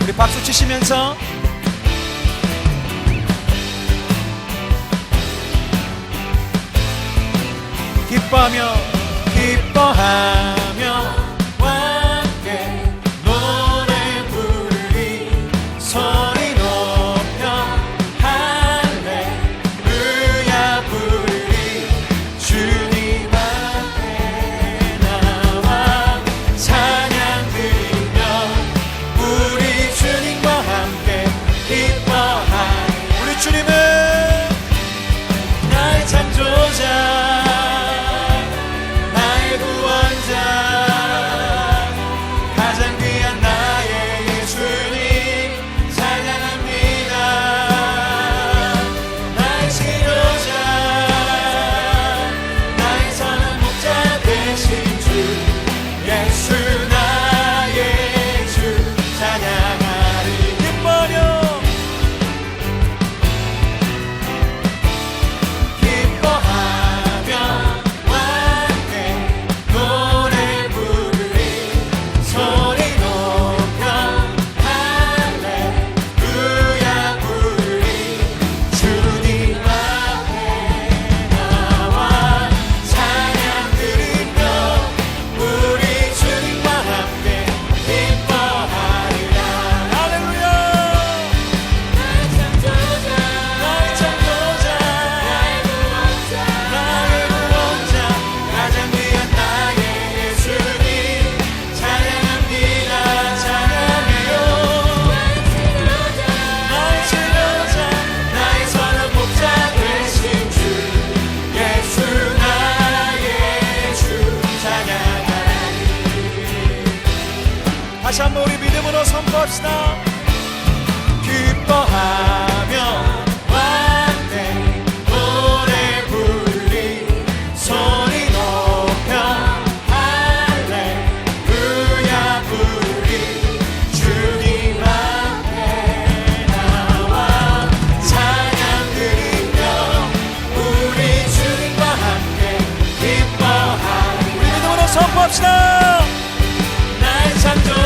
우리 박수 치시면서 기뻐하며 함께 노래 부르리 소리 높여 할렐루야 부르리 주님 앞에 나와 찬양 드리며 우리 주님과 함께 기뻐하리. 우리 주님은 나의 창조자 다시 한번 우리 믿음으로 선포합시다. 기뻐하며 함께 노래 부르리 소리 높여 할렐루야 부르리 주님 앞에 나와 찬양 드리며 우리 주님과 함께 기뻐하리. 우리 믿음으로 선포합시다. 나의 창조자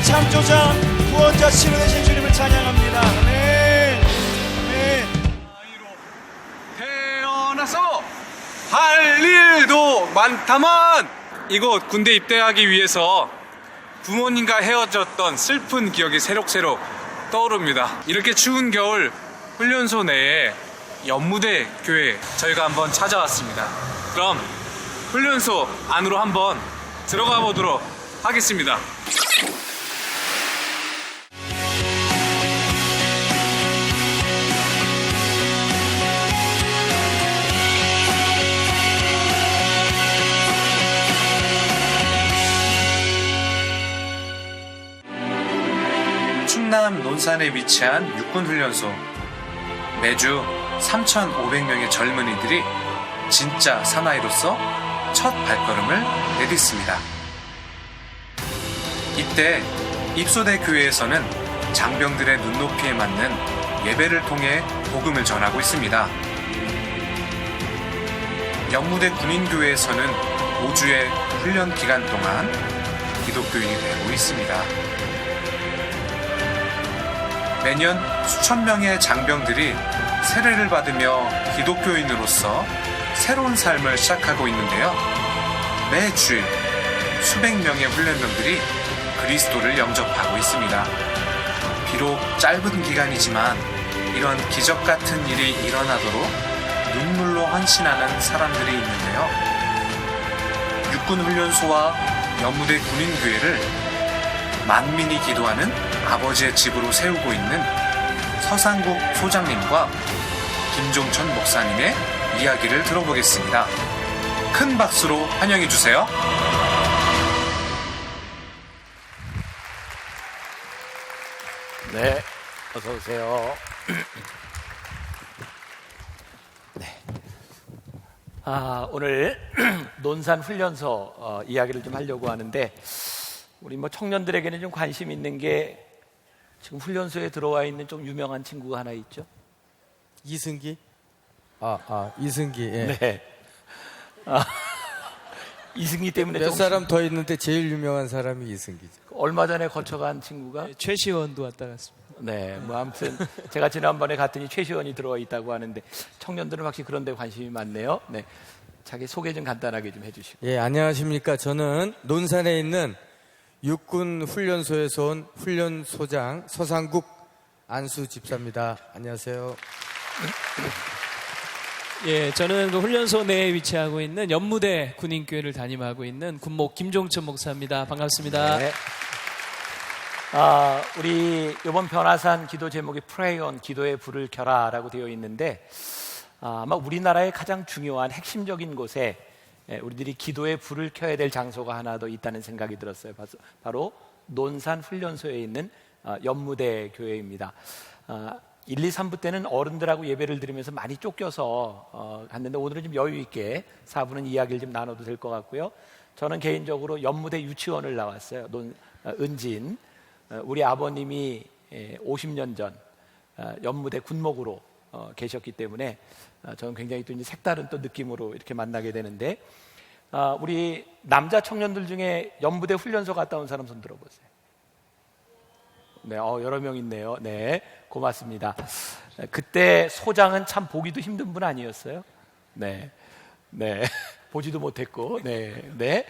창조자 구원자 치료되신 주님을 찬양합니다. 아멘. 아멘. 아이로 태어나서 할 일도 많다만 이곳 군대 입대하기 위해서 부모님과 헤어졌던 슬픈 기억이 새록새록 떠오릅니다. 이렇게 추운 겨울 훈련소 내에 연무대 교회 저희가 한번 찾아왔습니다. 그럼 훈련소 안으로 한번 들어가 보도록 하겠습니다. 충남 논산에 위치한 육군훈련소. 매주 3,500명의 젊은이들이 진짜 사나이로서 첫 발걸음을 내딛습니다. 이때 입소대 교회에서는 장병들의 눈높이에 맞는 예배를 통해 복음을 전하고 있습니다. 연무대 군인교회에서는 5주의 훈련 기간 동안 기독교인이 되고 있습니다. 매년 수천 명의 장병들이 세례를 받으며 기독교인으로서 새로운 삶을 시작하고 있는데요. 매주일 수백 명의 훈련병들이 그리스도를 영접하고 있습니다. 비록 짧은 기간이지만 이런 기적 같은 일이 일어나도록 눈물로 헌신하는 사람들이 있는데요. 육군훈련소와 연무대 군인교회를 만민이 기도하는 아버지의 집으로 세우고 있는 서상국 소장님과 김종천 목사님의 이야기를 들어보겠습니다. 큰 박수로 환영해 주세요. 네, 어서 오세요. 네. 오늘 논산 훈련소 이야기를 좀 하려고 하는데, 우리 뭐 청년들에게는 좀 관심 있는 게 지금 훈련소에 들어와 있는 좀 유명한 친구가 하나 있죠. 이승기? 이승기. 예. 네. 이승기 때문에 몇 좀 사람 더 있는데 제일 유명한 사람이 이승기죠. 얼마 전에 거쳐간 친구가 최시원도 왔다 갔습니다. 네, 뭐 아무튼 제가 지난번에 갔더니 최시원이 들어와 있다고 하는데 청년들은 확실히 그런 데 관심이 많네요. 네, 자기 소개 좀 간단하게 좀 해주시고. 예, 안녕하십니까. 저는 논산에 있는 육군 훈련소에서 온 훈련소장 서상국 안수 집사입니다. 안녕하세요. 예, 저는 그 훈련소 내에 위치하고 있는 연무대 군인교회를 담임하고 있는 군목 김종천 목사입니다. 반갑습니다. 네. 우리 이번 변화산 기도 제목이 Pray on 기도의 불을 켜라라고 되어 있는데, 아마 우리나라의 가장 중요한 핵심적인 곳에 우리들이 기도의 불을 켜야 될 장소가 하나 더 있다는 생각이 들었어요. 바로 논산 훈련소에 있는 연무대 교회입니다. 1, 2, 3부 때는 어른들하고 예배를 드리면서 많이 쫓겨서 갔는데, 오늘은 좀 여유 있게 4부는 이야기를 좀 나눠도 될 것 같고요. 저는 개인적으로 연무대 유치원을 나왔어요. 은진. 우리 아버님이 50년 전 연무대 군목으로 계셨기 때문에 저는 굉장히 또 이제 색다른 또 느낌으로 이렇게 만나게 되는데, 우리 남자 청년들 중에 연무대 훈련소 갔다 온 사람 손 들어보세요. 네, 여러 명 있네요. 네, 고맙습니다. 그때 소장은 참 보기도 힘든 분 아니었어요? 네, 네, 보지도 못했고, 네, 네.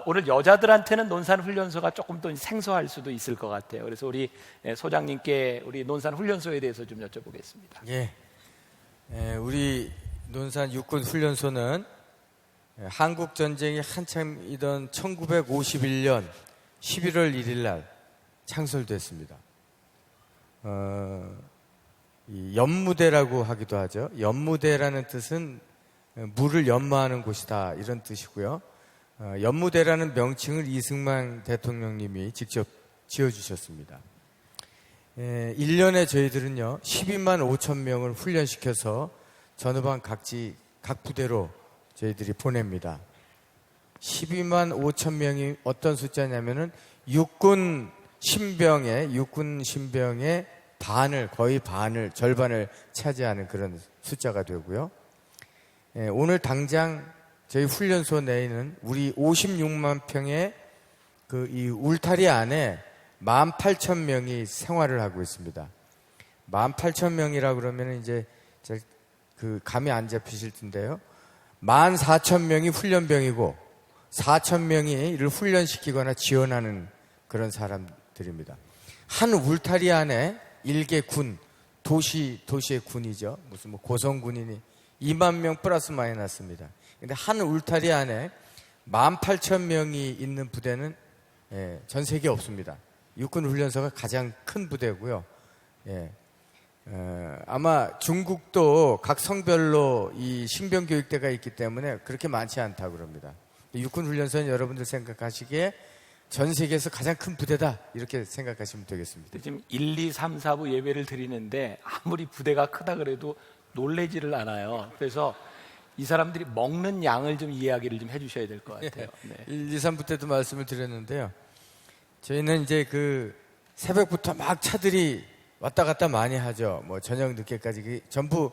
오늘 여자들한테는 논산 훈련소가 조금 더 생소할 수도 있을 것 같아요. 그래서 우리 소장님께 우리 논산 훈련소에 대해서 좀 여쭤보겠습니다. 예. 우리 논산 육군 훈련소는 한국 전쟁이 한참이던 1951년 11월 1일 날 창설됐습니다. 이 연무대라고 하기도 하죠. 연무대라는 뜻은 물을 연마하는 곳이다, 이런 뜻이고요. 연무대라는 명칭을 이승만 대통령님이 직접 지어주셨습니다. 1년에 저희들은요 12만 5천 명을 훈련시켜서 전후방 각 부대로 저희들이 보냅니다. 12만 5천 명이 어떤 숫자냐면은 육군 신병의 거의 절반을 차지하는 그런 숫자가 되고요. 오늘 당장 저희 훈련소 내에는 우리 56만 평의 이 울타리 안에 18,000명이 생활을 하고 있습니다. 18,000명이라 그러면 이제 그 감이 안 잡히실 텐데요. 14,000명이 훈련병이고 4,000명이 이를 훈련시키거나 지원하는 그런 사람들입니다. 한 울타리 안에 일개 군, 도시의 군이죠. 무슨 뭐 고성군이니 2만 명 플러스 마이너스입니다. 근데 한 울타리 안에 18,000명이 있는 부대는 전 세계에 없습니다. 육군 훈련소가 가장 큰 부대고요. 아마 중국도 각 성별로 이 신병 교육대가 있기 때문에 그렇게 많지 않다고 그럽니다. 육군 훈련소는 여러분들 생각하시기에 전 세계에서 가장 큰 부대다, 이렇게 생각하시면 되겠습니다. 지금 1, 2, 3, 4부 예배를 드리는데 아무리 부대가 크다 그래도 놀래지를 않아요. 그래서 이 사람들이 먹는 양을 좀 이야기를 좀 해주셔야 될 것 같아요. 네. 1, 2, 3부 때도 말씀을 드렸는데요. 저희는 이제 새벽부터 막 차들이 왔다 갔다 많이 하죠. 뭐 저녁 늦게까지 전부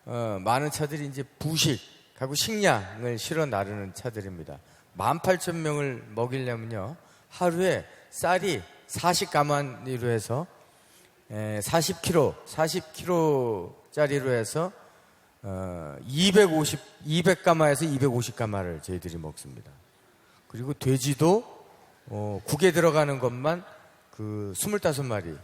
많은 차들이 이제 부식하고 식량을 실어 나르는 차들입니다. 18,000명을 먹이려면요 하루에 쌀이 40가마니로 해서 40kg 짜리로 해서 200가마에서 250가마를 저희들이 먹습니다. 그리고 돼지도 국에 들어가는 것만 그 25마리,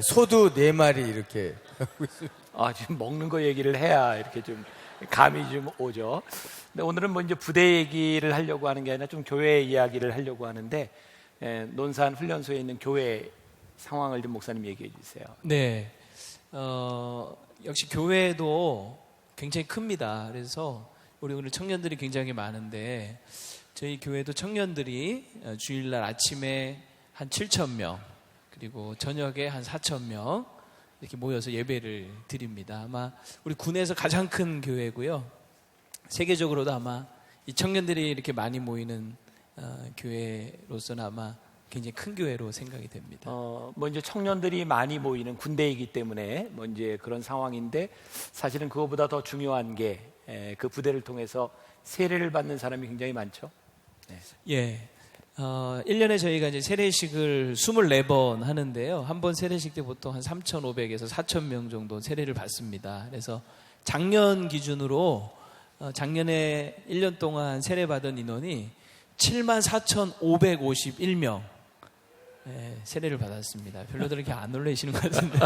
소도 4마리 이렇게 하고 있습니다. 아, 지금 먹는 거 얘기를 해야 이렇게 좀 감이 좀 오죠. 근데 오늘은 뭐 이제 부대 얘기를 하려고 하는 게 아니라 좀 교회 이야기를 하려고 하는데, 논산 훈련소에 있는 교회 상황을 좀 목사님 얘기해 주세요. 네. 역시 교회도 굉장히 큽니다. 그래서 우리 오늘 청년들이 굉장히 많은데, 저희 교회도 청년들이 주일날 아침에 한 7,000명, 그리고 저녁에 한 4,000명 이렇게 모여서 예배를 드립니다. 아마 우리 군에서 가장 큰 교회고요. 세계적으로도 아마 이 청년들이 이렇게 많이 모이는 교회로서는 아마 굉장히 큰 교회로 생각이 됩니다. 뭐 이제 청년들이 많이 모이는 군대이기 때문에 뭐 이제 그런 상황인데, 사실은 그거보다 더 중요한 게 그 부대를 통해서 세례를 받는 사람이 굉장히 많죠. 예. 1년에 저희가 이제 세례식을 24번 하는데요. 한 번 세례식 때 보통 한 3,500에서 4,000명 정도 세례를 받습니다. 그래서 작년 기준으로 작년에 1년 동안 세례받은 인원이 74,551명 세례를 받았습니다. 별로들 이렇게 안 놀라시는 것 같은데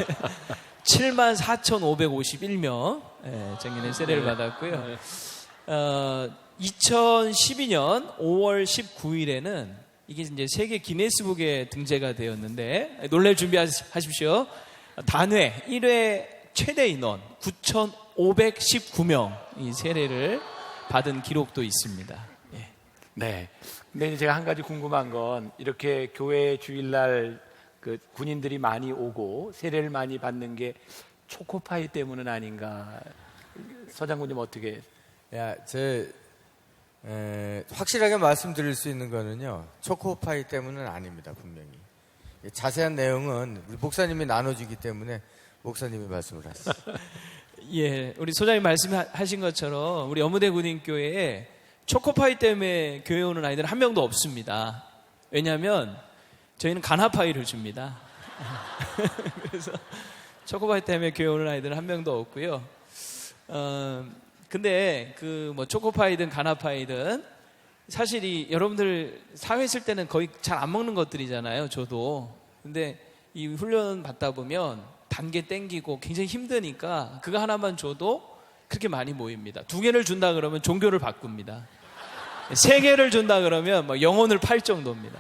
74,551명 작년에 세례를 받았고요. 2012년 5월 19일에는 이게 이제 세계 기네스북에 등재가 되었는데, 놀랄 준비하십시오. 단회 1회 최대 인원 9,519명 이 세례를 받은 기록도 있습니다. 예. 네. 근데 제가 한 가지 궁금한 건, 이렇게 교회 주일날 그 군인들이 많이 오고 세례를 많이 받는 게 초코파이 때문은 아닌가? 서장군님 어떻게? 확실하게 말씀드릴 수 있는 거는요, 초코파이 때문은 아닙니다. 분명히 자세한 내용은 우리 목사님이 나눠주기 때문에 목사님이 말씀을 하시죠. 예, 우리 소장님 말씀하신 것처럼 우리 어무대 군인교회에 초코파이 때문에 교회 오는 아이들은 한 명도 없습니다. 왜냐하면 저희는 가나파이를 줍니다. 그래서 초코파이 때문에 교회 오는 아이들은 한 명도 없고요. 근데 그 뭐 초코파이든 가나파이든 사실 여러분들 사회 있을 때는 거의 잘 안 먹는 것들이잖아요. 저도. 근데 이 훈련 받다 보면 단계 땡기고 굉장히 힘드니까 그거 하나만 줘도 그렇게 많이 모입니다. 2개를 준다 그러면 종교를 바꿉니다. 3개를 준다 그러면 뭐 영혼을 팔 정도입니다.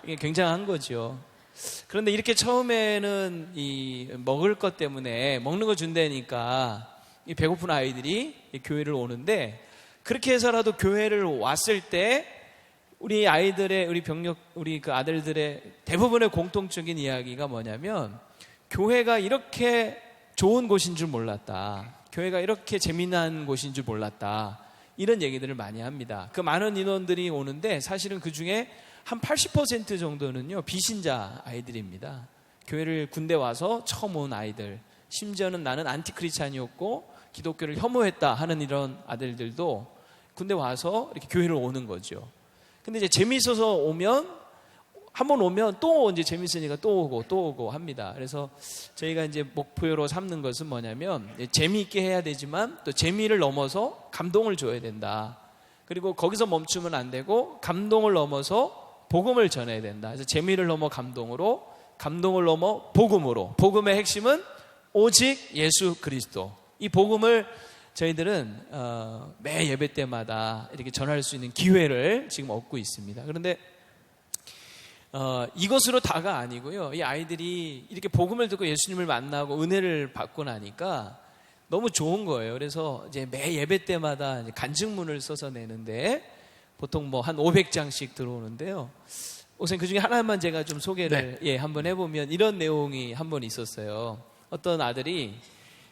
이게 굉장한 거죠. 그런데 이렇게 처음에는 이 먹을 것 때문에 먹는 거 준다니까 이 배고픈 아이들이 이 교회를 오는데, 그렇게 해서라도 교회를 왔을 때 우리 아이들의, 우리 병력, 우리 그 아들들의 대부분의 공통적인 이야기가 뭐냐면, 교회가 이렇게 좋은 곳인 줄 몰랐다, 교회가 이렇게 재미난 곳인 줄 몰랐다, 이런 얘기들을 많이 합니다. 그 많은 인원들이 오는데 사실은 그 중에 한 80% 정도는요 비신자 아이들입니다. 교회를 군대 와서 처음 온 아이들, 심지어는 나는 안티크리스찬이었고 기독교를 혐오했다 하는 이런 아들들도 군대 와서 이렇게 교회를 오는 거죠. 근데 이제 재미있어서 오면, 한번 오면 또 이제 재미있으니까 또 오고 합니다. 그래서 저희가 이제 목표로 삼는 것은 뭐냐면, 재미있게 해야 되지만 또 재미를 넘어서 감동을 줘야 된다. 그리고 거기서 멈추면 안 되고 감동을 넘어서 복음을 전해야 된다. 그래서 재미를 넘어 감동으로, 감동을 넘어 복음으로. 복음의 핵심은 오직 예수 그리스도. 이 복음을 저희들은 매 예배 때마다 이렇게 전할 수 있는 기회를 지금 얻고 있습니다. 그런데 이것으로 다가 아니고요. 이 아이들이 이렇게 복음을 듣고 예수님을 만나고 은혜를 받고 나니까 너무 좋은 거예요. 그래서 이제 매 예배 때마다 이제 간증문을 써서 내는데, 보통 뭐 한 500장씩 들어오는데요. 우선 그 중에 하나만 제가 좀 소개를 한번 해보면, 이런 내용이 한번 있었어요. 어떤 아들이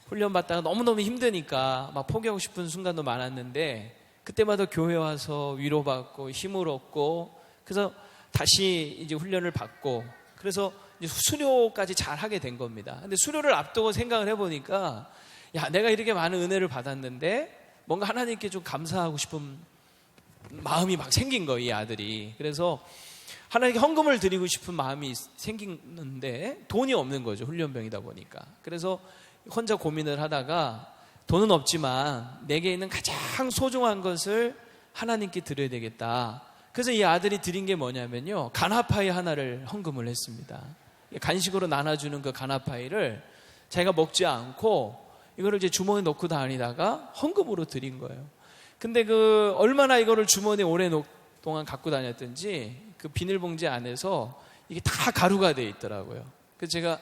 훈련 받다가 너무너무 힘드니까 막 포기하고 싶은 순간도 많았는데, 그때마다 교회 와서 위로받고 힘을 얻고, 그래서 다시 이제 훈련을 받고, 그래서 이제 수료까지 잘 하게 된 겁니다. 근데 수료를 앞두고 생각을 해보니까, 야, 내가 이렇게 많은 은혜를 받았는데 뭔가 하나님께 좀 감사하고 싶은 마음이 막 생긴 거예요, 이 아들이. 그래서 하나님께 헌금을 드리고 싶은 마음이 생기는데 돈이 없는 거죠, 훈련병이다 보니까. 그래서 혼자 고민을 하다가 돈은 없지만 내게 있는 가장 소중한 것을 하나님께 드려야 되겠다. 그래서 이 아들이 드린 게 뭐냐면요, 가나파이 하나를 헌금을 했습니다. 간식으로 나눠주는 그 가나파이를 자기가 먹지 않고 이거를 이제 주머니에 넣고 다니다가 헌금으로 드린 거예요. 근데 그 얼마나 이거를 주머니에 오랫동안 갖고 다녔든지 그 비닐봉지 안에서 이게 다 가루가 돼 있더라고요. 그래서 제가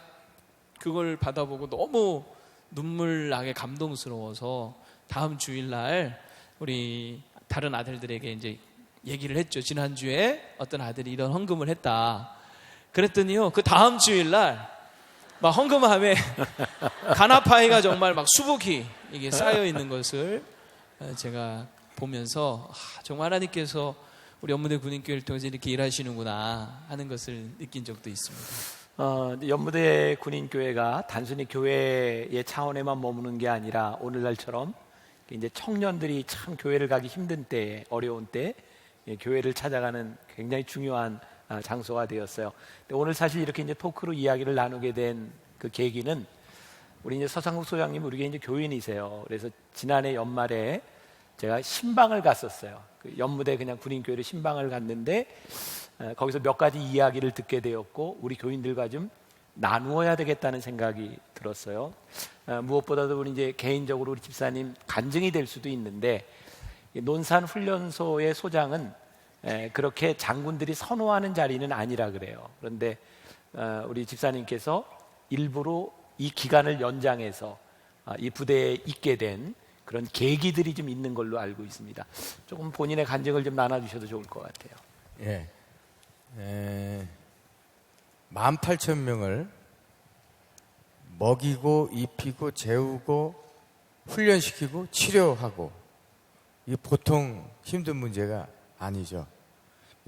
그걸 받아보고 너무 눈물 나게 감동스러워서 다음 주일날 우리 다른 아들들에게 이제 얘기를 했죠. 지난주에 어떤 아들이 이런 헌금을 했다. 그랬더니요, 그 다음 주일날 막 헌금함에 가나파이가 정말 막 수북히 이게 쌓여 있는 것을 제가 보면서 정말 하나님께서 우리 연무대 군인교회를 통해서 이렇게 일하시는구나 하는 것을 느낀 적도 있습니다. 연무대 군인교회가 단순히 교회의 차원에만 머무는 게 아니라 오늘날처럼 이제 청년들이 참 교회를 가기 힘든 때, 어려운 때 교회를 찾아가는 굉장히 중요한 장소가 되었어요. 근데 오늘 사실 이렇게 이제 토크로 이야기를 나누게 된 그 계기는 우리 이제 서상국 소장님, 우리가 이제 교인이세요. 그래서 지난해 연말에 제가 신방을 갔었어요. 그 연무대 그냥 군인교회로 신방을 갔는데 거기서 몇 가지 이야기를 듣게 되었고 우리 교인들과 좀 나누어야 되겠다는 생각이 들었어요. 무엇보다도 우리 이제 개인적으로 우리 집사님 간증이 될 수도 있는데 논산 훈련소의 소장은 그렇게 장군들이 선호하는 자리는 아니라 그래요. 그런데 우리 집사님께서 일부러 이 기간을 연장해서 이 부대에 있게 된 그런 계기들이 좀 있는 걸로 알고 있습니다. 조금 본인의 간증을 좀 나눠주셔도 좋을 것 같아요. 예. 18,000명을 먹이고 입히고 재우고 훈련시키고 치료하고 이게 보통 힘든 문제가 아니죠.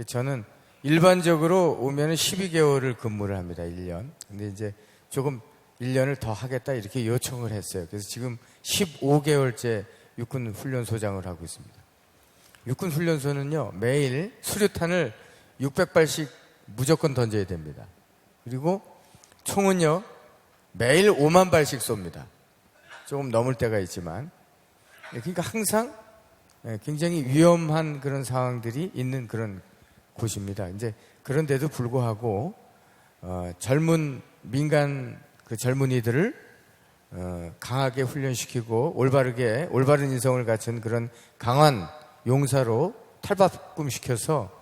저는 일반적으로 오면 12개월을 근무를 합니다. 1년. 근데 이제 조금 1년을 더 하겠다 이렇게 요청을 했어요. 그래서 지금 15개월째 육군 훈련소장을 하고 있습니다. 육군 훈련소는요, 매일 수류탄을 600발씩 무조건 던져야 됩니다. 그리고 총은요, 매일 5만 발씩 쏩니다. 조금 넘을 때가 있지만. 그러니까 항상 굉장히 위험한 그런 상황들이 있는 그런 곳입니다. 이제 그런데도 불구하고 젊은 민간 그 젊은이들을 강하게 훈련시키고 올바른 인성을 갖춘 그런 강한 용사로 탈바꿈시켜서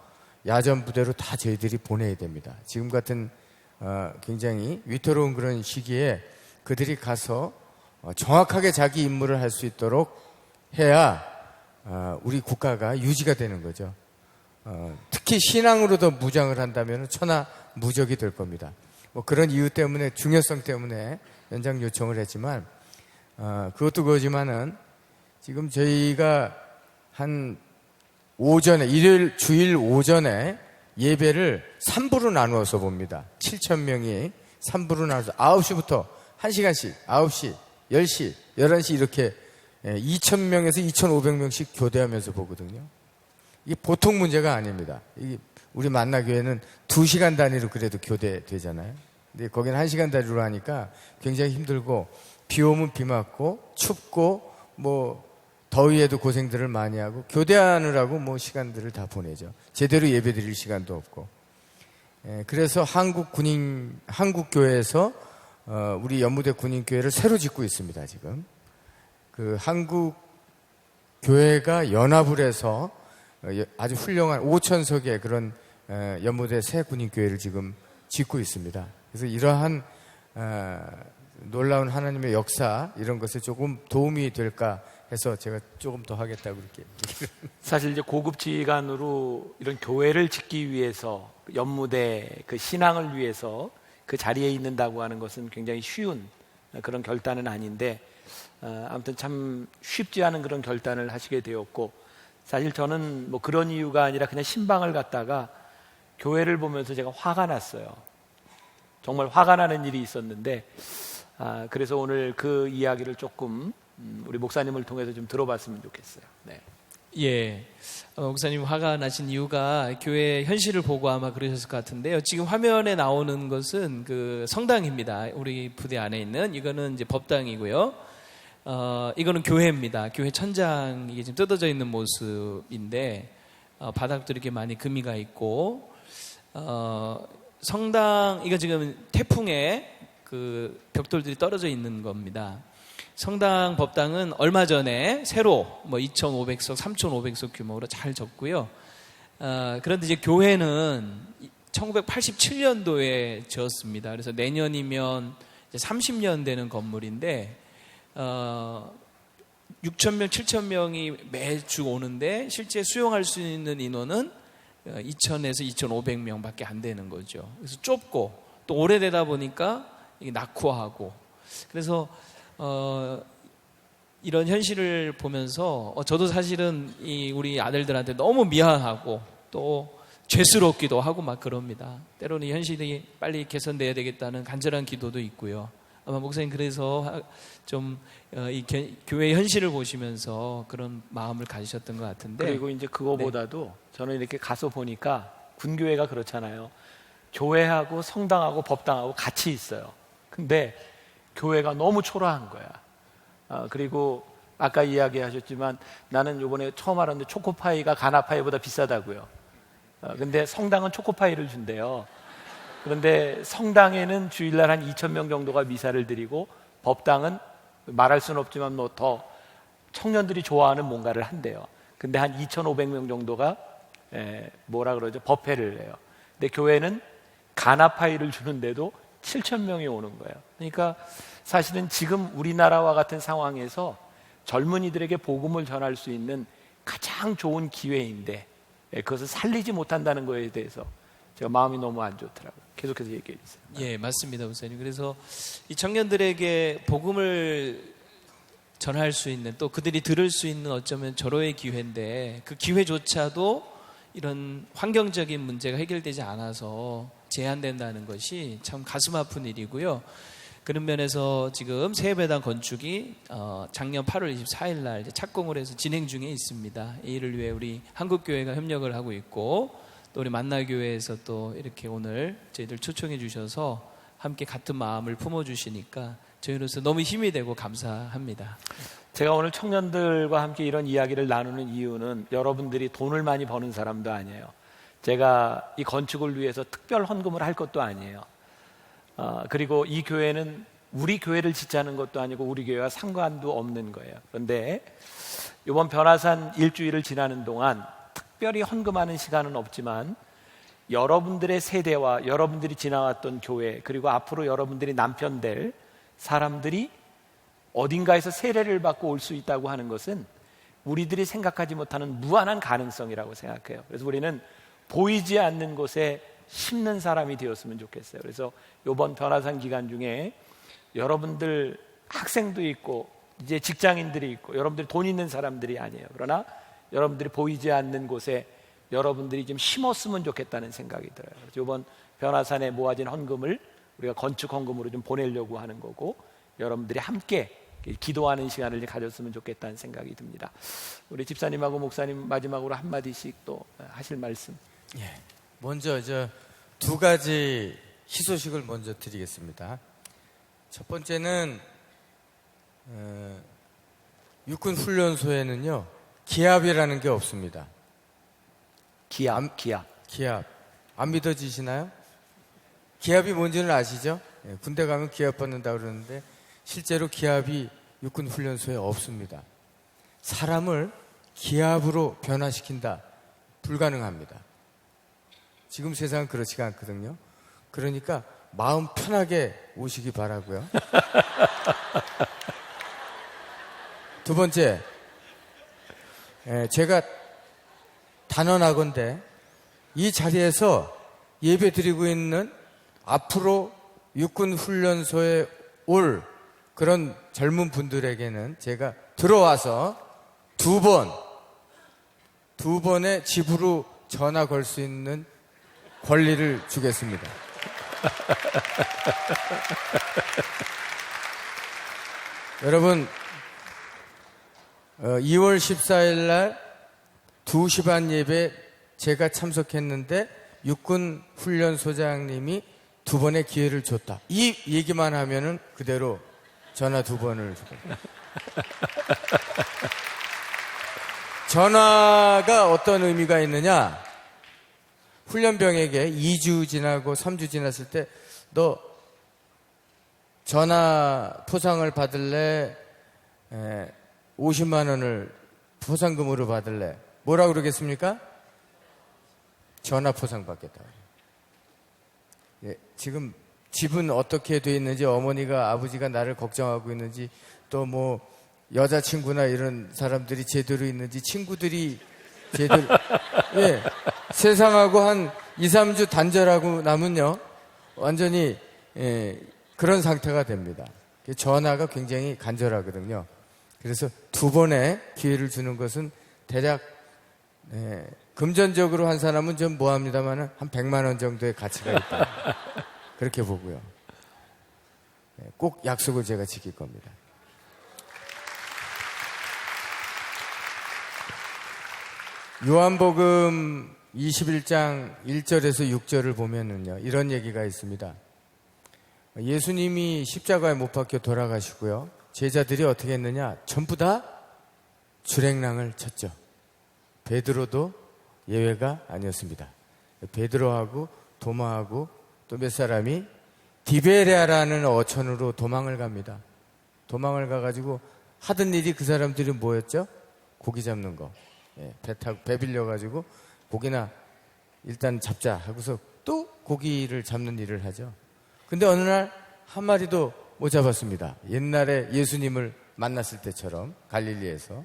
야전 부대로 다 저희들이 보내야 됩니다. 지금 같은 굉장히 위태로운 그런 시기에 그들이 가서 정확하게 자기 임무를 할 수 있도록 해야 우리 국가가 유지가 되는 거죠. 특히 신앙으로 더 무장을 한다면 천하무적이 될 겁니다. 뭐 그런 이유 때문에, 중요성 때문에 연장 요청을 했지만 그것도 그거지만은 지금 저희가 한 오전에, 일요일 주일 오전에 예배를 3부로 나누어서 봅니다. 7,000명이 3부로 나눠서 9시부터 1시간씩 9시, 10시, 11시 이렇게 2,000명에서 2,500명씩 교대하면서 보거든요. 이게 보통 문제가 아닙니다. 우리 만나교회는 2시간 단위로 그래도 교대되잖아요. 근데 거기는 1시간 단위로 하니까 굉장히 힘들고, 비 오면 비 맞고 춥고 뭐 더위에도 고생들을 많이 하고 교대하느라고 뭐 시간들을 다 보내죠. 제대로 예배 드릴 시간도 없고. 그래서 한국교회에서 우리 연무대 군인교회를 새로 짓고 있습니다. 지금 그 한국교회가 연합을 해서 아주 훌륭한 5,000석의 그런 연무대 새 군인교회를 지금 짓고 있습니다. 그래서 이러한 놀라운 하나님의 역사, 이런 것에 조금 도움이 될까 해서 제가 조금 더 하겠다고 그렇게. 사실 이제 고급지간으로 이런 교회를 짓기 위해서, 연무대 그 신앙을 위해서 그 자리에 있는다고 하는 것은 굉장히 쉬운 그런 결단은 아닌데, 아무튼 참 쉽지 않은 그런 결단을 하시게 되었고, 사실 저는 뭐 그런 이유가 아니라 그냥 신방을 갔다가 교회를 보면서 제가 화가 났어요. 정말 화가 나는 일이 있었는데, 그래서 오늘 그 이야기를 조금 우리 목사님을 통해서 좀 들어봤으면 좋겠어요. 네. 예. 목사님 화가 나신 이유가 교회 현실을 보고 아마 그러셨을 것 같은데요. 지금 화면에 나오는 것은 그 성당입니다. 우리 부대 안에 있는 이거는 이제 법당이고요. 이거는 교회입니다. 교회 천장 이게 지금 뜯어져 있는 모습인데 바닥도 이렇게 많이 금이가 있고 성당 이거 지금 태풍에 그 벽돌들이 떨어져 있는 겁니다. 성당 법당은 얼마 전에 새로 2,500석, 3,500석 규모로 잘 졌고요. 그런데 이제 교회는 1987년도에 지었습니다. 그래서 내년이면 이제 30년 되는 건물인데 6,000명, 7,000명이 매주 오는데 실제 수용할 수 있는 인원은 2,000에서 2,500명밖에 안 되는 거죠. 그래서 좁고 또 오래되다 보니까 이게 낙후하고 그래서 이런 현실을 보면서 저도 사실은 우리 아들들한테 너무 미안하고 또 죄스럽기도 하고 막 그럽니다. 때로는 이 현실이 빨리 개선돼야 되겠다는 간절한 기도도 있고요. 아마 목사님 그래서 좀 이 교회 현실을 보시면서 그런 마음을 가지셨던 것 같은데 그리고 이제 그거보다도 저는 이렇게 가서 보니까 군교회가 그렇잖아요. 교회하고 성당하고 법당하고 같이 있어요. 근데 교회가 너무 초라한 거야. 그리고 아까 이야기하셨지만 나는 이번에 처음 알았는데 초코파이가 가나파이보다 비싸다고요. 근데 성당은 초코파이를 준대요. 그런데 성당에는 주일날 한 2,000명 정도가 미사를 드리고 법당은 말할 수는 없지만 뭐 더 청년들이 좋아하는 뭔가를 한대요. 근데 한 2,500명 정도가 뭐라 그러죠? 법회를 해요. 근데 교회는 가나파이를 주는데도 7,000명이 오는 거예요. 그러니까 사실은 지금 우리나라와 같은 상황에서 젊은이들에게 복음을 전할 수 있는 가장 좋은 기회인데 그것을 살리지 못한다는 거에 대해서 제가 마음이 너무 안 좋더라고요. 계속해서 얘기해 주세요. 예, 맞습니다, 목사님. 그래서 이 청년들에게 복음을 전할 수 있는 또 그들이 들을 수 있는 어쩌면 절호의 기회인데 그 기회조차도 이런 환경적인 문제가 해결되지 않아서 제한된다는 것이 참 가슴 아픈 일이고요. 그런 면에서 지금 새해배당 건축이 작년 8월 24일 날 착공을 해서 진행 중에 있습니다. 이 일을 위해 우리 한국교회가 협력을 하고 있고 또 우리 만나교회에서 또 이렇게 오늘 저희들 초청해 주셔서 함께 같은 마음을 품어주시니까 저희로서 너무 힘이 되고 감사합니다. 제가 오늘 청년들과 함께 이런 이야기를 나누는 이유는 여러분들이 돈을 많이 버는 사람도 아니에요. 제가 이 건축을 위해서 특별 헌금을 할 것도 아니에요. 그리고 이 교회는 우리 교회를 짓자는 것도 아니고 우리 교회와 상관도 없는 거예요. 그런데 이번 변화산 일주일을 지나는 동안 특별히 헌금하는 시간은 없지만 여러분들의 세대와 여러분들이 지나왔던 교회 그리고 앞으로 여러분들이 남편 될 사람들이 어딘가에서 세례를 받고 올 수 있다고 하는 것은 우리들이 생각하지 못하는 무한한 가능성이라고 생각해요. 그래서 우리는 보이지 않는 곳에 심는 사람이 되었으면 좋겠어요. 그래서 이번 변화산 기간 중에 여러분들 학생도 있고 이제 직장인들이 있고 여러분들이 돈 있는 사람들이 아니에요. 그러나 여러분들이 보이지 않는 곳에 여러분들이 좀 심었으면 좋겠다는 생각이 들어요. 그래서 이번 변화산에 모아진 헌금을 우리가 건축 헌금으로 좀 보내려고 하는 거고 여러분들이 함께 기도하는 시간을 가졌으면 좋겠다는 생각이 듭니다. 우리 집사님하고 목사님 마지막으로 한마디씩 또 하실 말씀. 예. 먼저 두 가지 희소식을 먼저 드리겠습니다. 첫 번째는 육군훈련소에는요 기압이라는 게 없습니다. 기압. 기압 안 믿어지시나요? 기압이 뭔지는 아시죠? 예, 군대 가면 기압 받는다 그러는데 실제로 기압이 육군훈련소에 없습니다. 사람을 기압으로 변화시킨다 불가능합니다. 지금 세상은 그렇지가 않거든요. 그러니까 마음 편하게 오시기 바라고요. 두 번째, 제가 단언하건대 이 자리에서 예배 드리고 있는 앞으로 육군훈련소에 올 그런 젊은 분들에게는 제가 들어와서 두 번의 집으로 전화 걸 수 있는 권리를 주겠습니다. 여러분 2월 14일 날 2시 반 예배 제가 참석했는데 육군 훈련소장님이 2번의 기회를 줬다. 이 얘기만 하면은 그대로 전화 2번을 주고. 전화가 어떤 의미가 있느냐? 훈련병에게 2주 지나고 3주 지났을 때 너 전화 포상을 받을래? 50만 원을 포상금으로 받을래? 뭐라 그러겠습니까? 전화 포상 받겠다. 예, 지금 집은 어떻게 돼 있는지, 어머니가 아버지가 나를 걱정하고 있는지, 또 뭐 여자친구나 이런 사람들이 제대로 있는지, 친구들이 제대로 예, 세상하고 한 2, 3주 단절하고 나면요 완전히 그런 상태가 됩니다. 전화가 굉장히 간절하거든요. 그래서 2번의 기회를 주는 것은 대략 금전적으로 한 사람은 좀 뭐합니다만 한 100만 원 정도의 가치가 있다. 그렇게 보고요. 꼭 약속을 제가 지킬 겁니다. 요한복음 21장 1절에서 6절을 보면은요, 이런 얘기가 있습니다. 예수님이 십자가에 못 박혀 돌아가시고요. 제자들이 어떻게 했느냐? 전부 다 주랭랑을 쳤죠. 베드로도 예외가 아니었습니다. 베드로하고 도마하고 또 몇 사람이 디베레아라는 어촌으로 도망을 갑니다. 도망을 가가지고 하던 일이 그 사람들이 뭐였죠? 고기 잡는 거. 배 빌려가지고 고기나 일단 잡자 하고서 또 고기를 잡는 일을 하죠. 근데 어느 날 한 마리도 못 잡았습니다. 옛날에 예수님을 만났을 때처럼 갈릴리에서.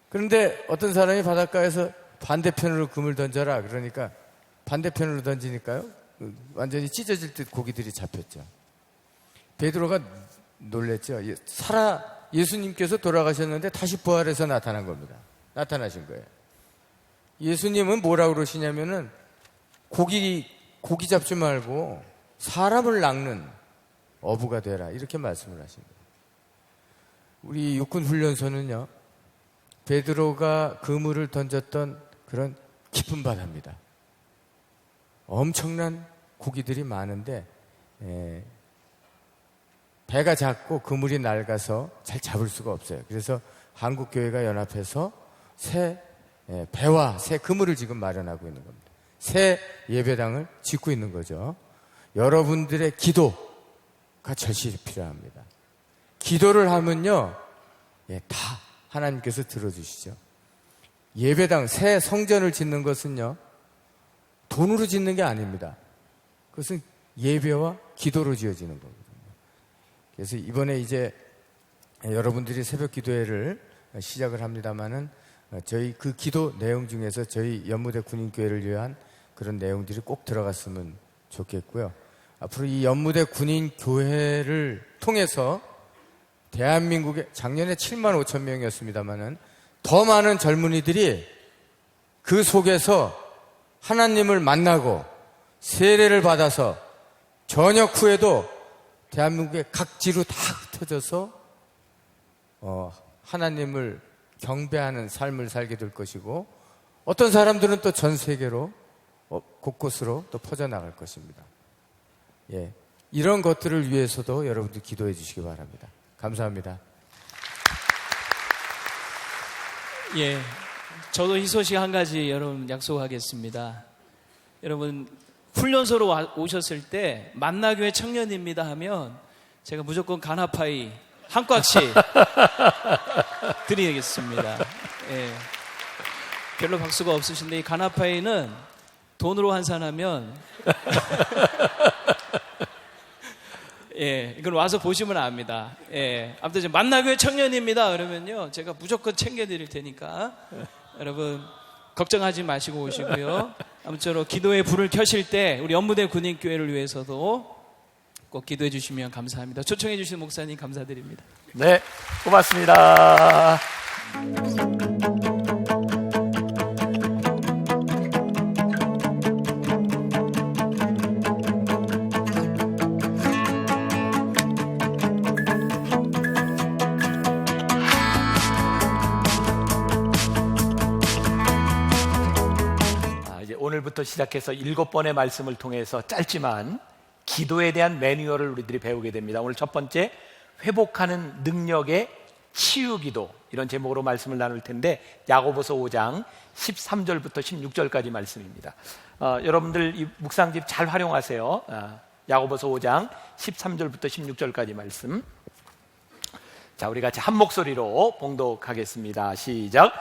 그런데 어떤 사람이 바닷가에서 반대편으로 금을 던져라 그러니까 반대편으로 던지니까요 완전히 찢어질 듯 고기들이 잡혔죠. 베드로가 놀랬죠. 예수님께서 돌아가셨는데 다시 부활해서 나타난 겁니다. 나타나신 거예요. 예수님은 뭐라고 그러시냐면은 고기 잡지 말고 사람을 낚는 어부가 되라 이렇게 말씀을 하신 거예요. 우리 육군 훈련소는요 베드로가 그물을 던졌던 그런 깊은 바다입니다. 엄청난 고기들이 많은데 배가 작고 그물이 낡아서 잘 잡을 수가 없어요. 그래서 한국교회가 연합해서 새 배와 새 그물을 지금 마련하고 있는 겁니다. 새 예배당을 짓고 있는 거죠. 여러분들의 기도가 절실히 필요합니다. 기도를 하면요 다 하나님께서 들어주시죠. 예배당 새 성전을 짓는 것은요 돈으로 짓는 게 아닙니다. 그것은 예배와 기도로 지어지는 거거든요. 그래서 이번에 이제 여러분들이 새벽 기도회를 시작을 합니다마는 저희 그 기도 내용 중에서 저희 연무대 군인교회를 위한 그런 내용들이 꼭 들어갔으면 좋겠고요. 앞으로 이 연무대 군인교회를 통해서 대한민국에 작년에 7만 5천 명이었습니다마는 더 많은 젊은이들이 그 속에서 하나님을 만나고 세례를 받아서 전역 후에도 대한민국의 각지로 다 흩어져서 하나님을 경배하는 삶을 살게 될 것이고 어떤 사람들은 또 전 세계로 곳곳으로 또 퍼져나갈 것입니다. 예, 이런 것들을 위해서도 여러분들 기도해 주시기 바랍니다. 감사합니다. 예, 저도 희소식 한 가지 여러분 약속하겠습니다. 여러분 훈련소로 오셨을 때 만나교회 청년입니다 하면 제가 무조건 가나파이 한 꽉씩 드리겠습니다. 예, 별로 박수가 없으신데 이 가나파이는 돈으로 환산하면 예, 이건 와서 보시면 압니다. 예, 아무튼 만나교회 청년입니다 그러면요 제가 무조건 챙겨드릴 테니까 여러분 걱정하지 마시고 오시고요. 아무쪼록 기도의 불을 켜실 때 우리 연무대 군인교회를 위해서도 꼭 기도해 주시면 감사합니다. 초청해 주신 목사님 감사드립니다. 네, 고맙습니다. 오늘부터 시작해서 7번의 말씀을 통해서 짧지만 기도에 대한 매뉴얼을 우리들이 배우게 됩니다. 오늘 첫 번째, 회복하는 능력의 치유기도, 이런 제목으로 말씀을 나눌 텐데 야고보서 5장 13절부터 16절까지 말씀입니다. 여러분들 이 묵상집 잘 활용하세요. 야고보서 5장 13절부터 16절까지 말씀. 자, 우리 같이 한 목소리로 봉독하겠습니다. 시작.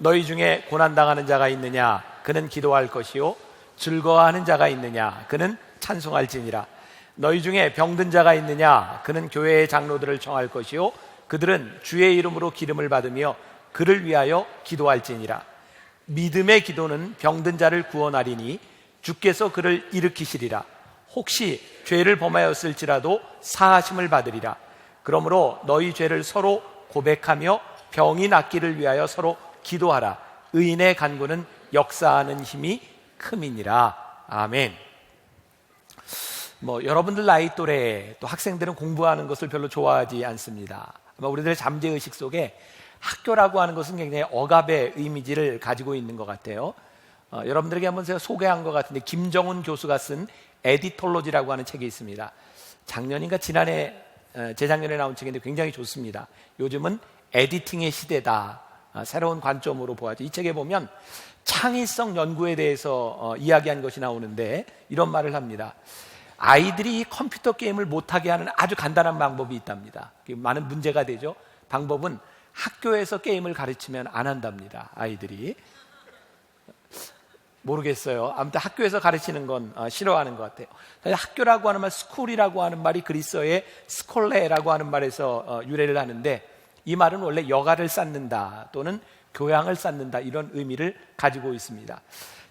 너희 중에 고난당하는 자가 있느냐? 그는 기도할 것이요. 즐거워하는 자가 있느냐? 그는 찬송할지니라. 너희 중에 병든 자가 있느냐? 그는 교회의 장로들을 청할 것이요. 그들은 주의 이름으로 기름을 받으며 그를 위하여 기도할지니라. 믿음의 기도는 병든 자를 구원하리니 주께서 그를 일으키시리라. 혹시 죄를 범하였을지라도 사하심을 받으리라. 그러므로 너희 죄를 서로 고백하며 병이 낫기를 위하여 서로 기도하라. 의인의 간구는 역사하는 힘이 큼이니라. 아멘. 여러분들 나이 또래 또 학생들은 공부하는 것을 별로 좋아하지 않습니다. 아마 우리들의 잠재의식 속에 학교라고 하는 것은 굉장히 억압의 이미지를 가지고 있는 것 같아요. 여러분들에게 한번 제가 소개한 것 같은데 김정훈 교수가 쓴 에디톨로지라고 하는 책이 있습니다. 작년인가 재작년에 나온 책인데 굉장히 좋습니다. 요즘은 에디팅의 시대다. 새로운 관점으로 보아죠. 이 책에 보면 창의성 연구에 대해서 이야기한 것이 나오는데 이런 말을 합니다. 아이들이 컴퓨터 게임을 못하게 하는 아주 간단한 방법이 있답니다. 많은 문제가 되죠. 방법은 학교에서 게임을 가르치면 안 한답니다. 아이들이. 모르겠어요. 아무튼 학교에서 가르치는 건 싫어하는 것 같아요. 학교라고 하는 말, 스쿨이라고 하는 말이 그리스어의 스콜레라고 하는 말에서 유래를 하는데 이 말은 원래 여가를 쌓는다 또는 교양을 쌓는다 이런 의미를 가지고 있습니다.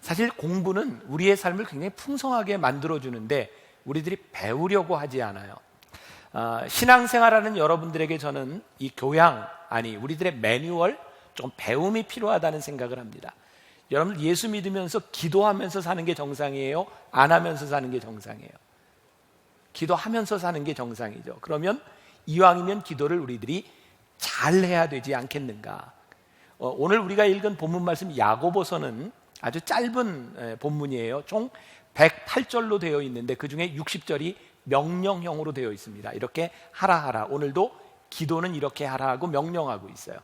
사실 공부는 우리의 삶을 굉장히 풍성하게 만들어주는데 우리들이 배우려고 하지 않아요. 신앙생활하는 여러분들에게 저는 이 교양, 우리들의 매뉴얼, 좀 배움이 필요하다는 생각을 합니다. 여러분 예수 믿으면서 기도하면서 사는 게 정상이에요? 안 하면서 사는 게 정상이에요? 기도하면서 사는 게 정상이죠. 그러면 이왕이면 기도를 우리들이 잘 해야 되지 않겠는가? 오늘 우리가 읽은 본문 말씀 야고보서는 아주 짧은 본문이에요. 총 108절로 되어 있는데 그 중에 60절이 명령형으로 되어 있습니다. 이렇게 하라. 오늘도 기도는 이렇게 하라 하고 명령하고 있어요.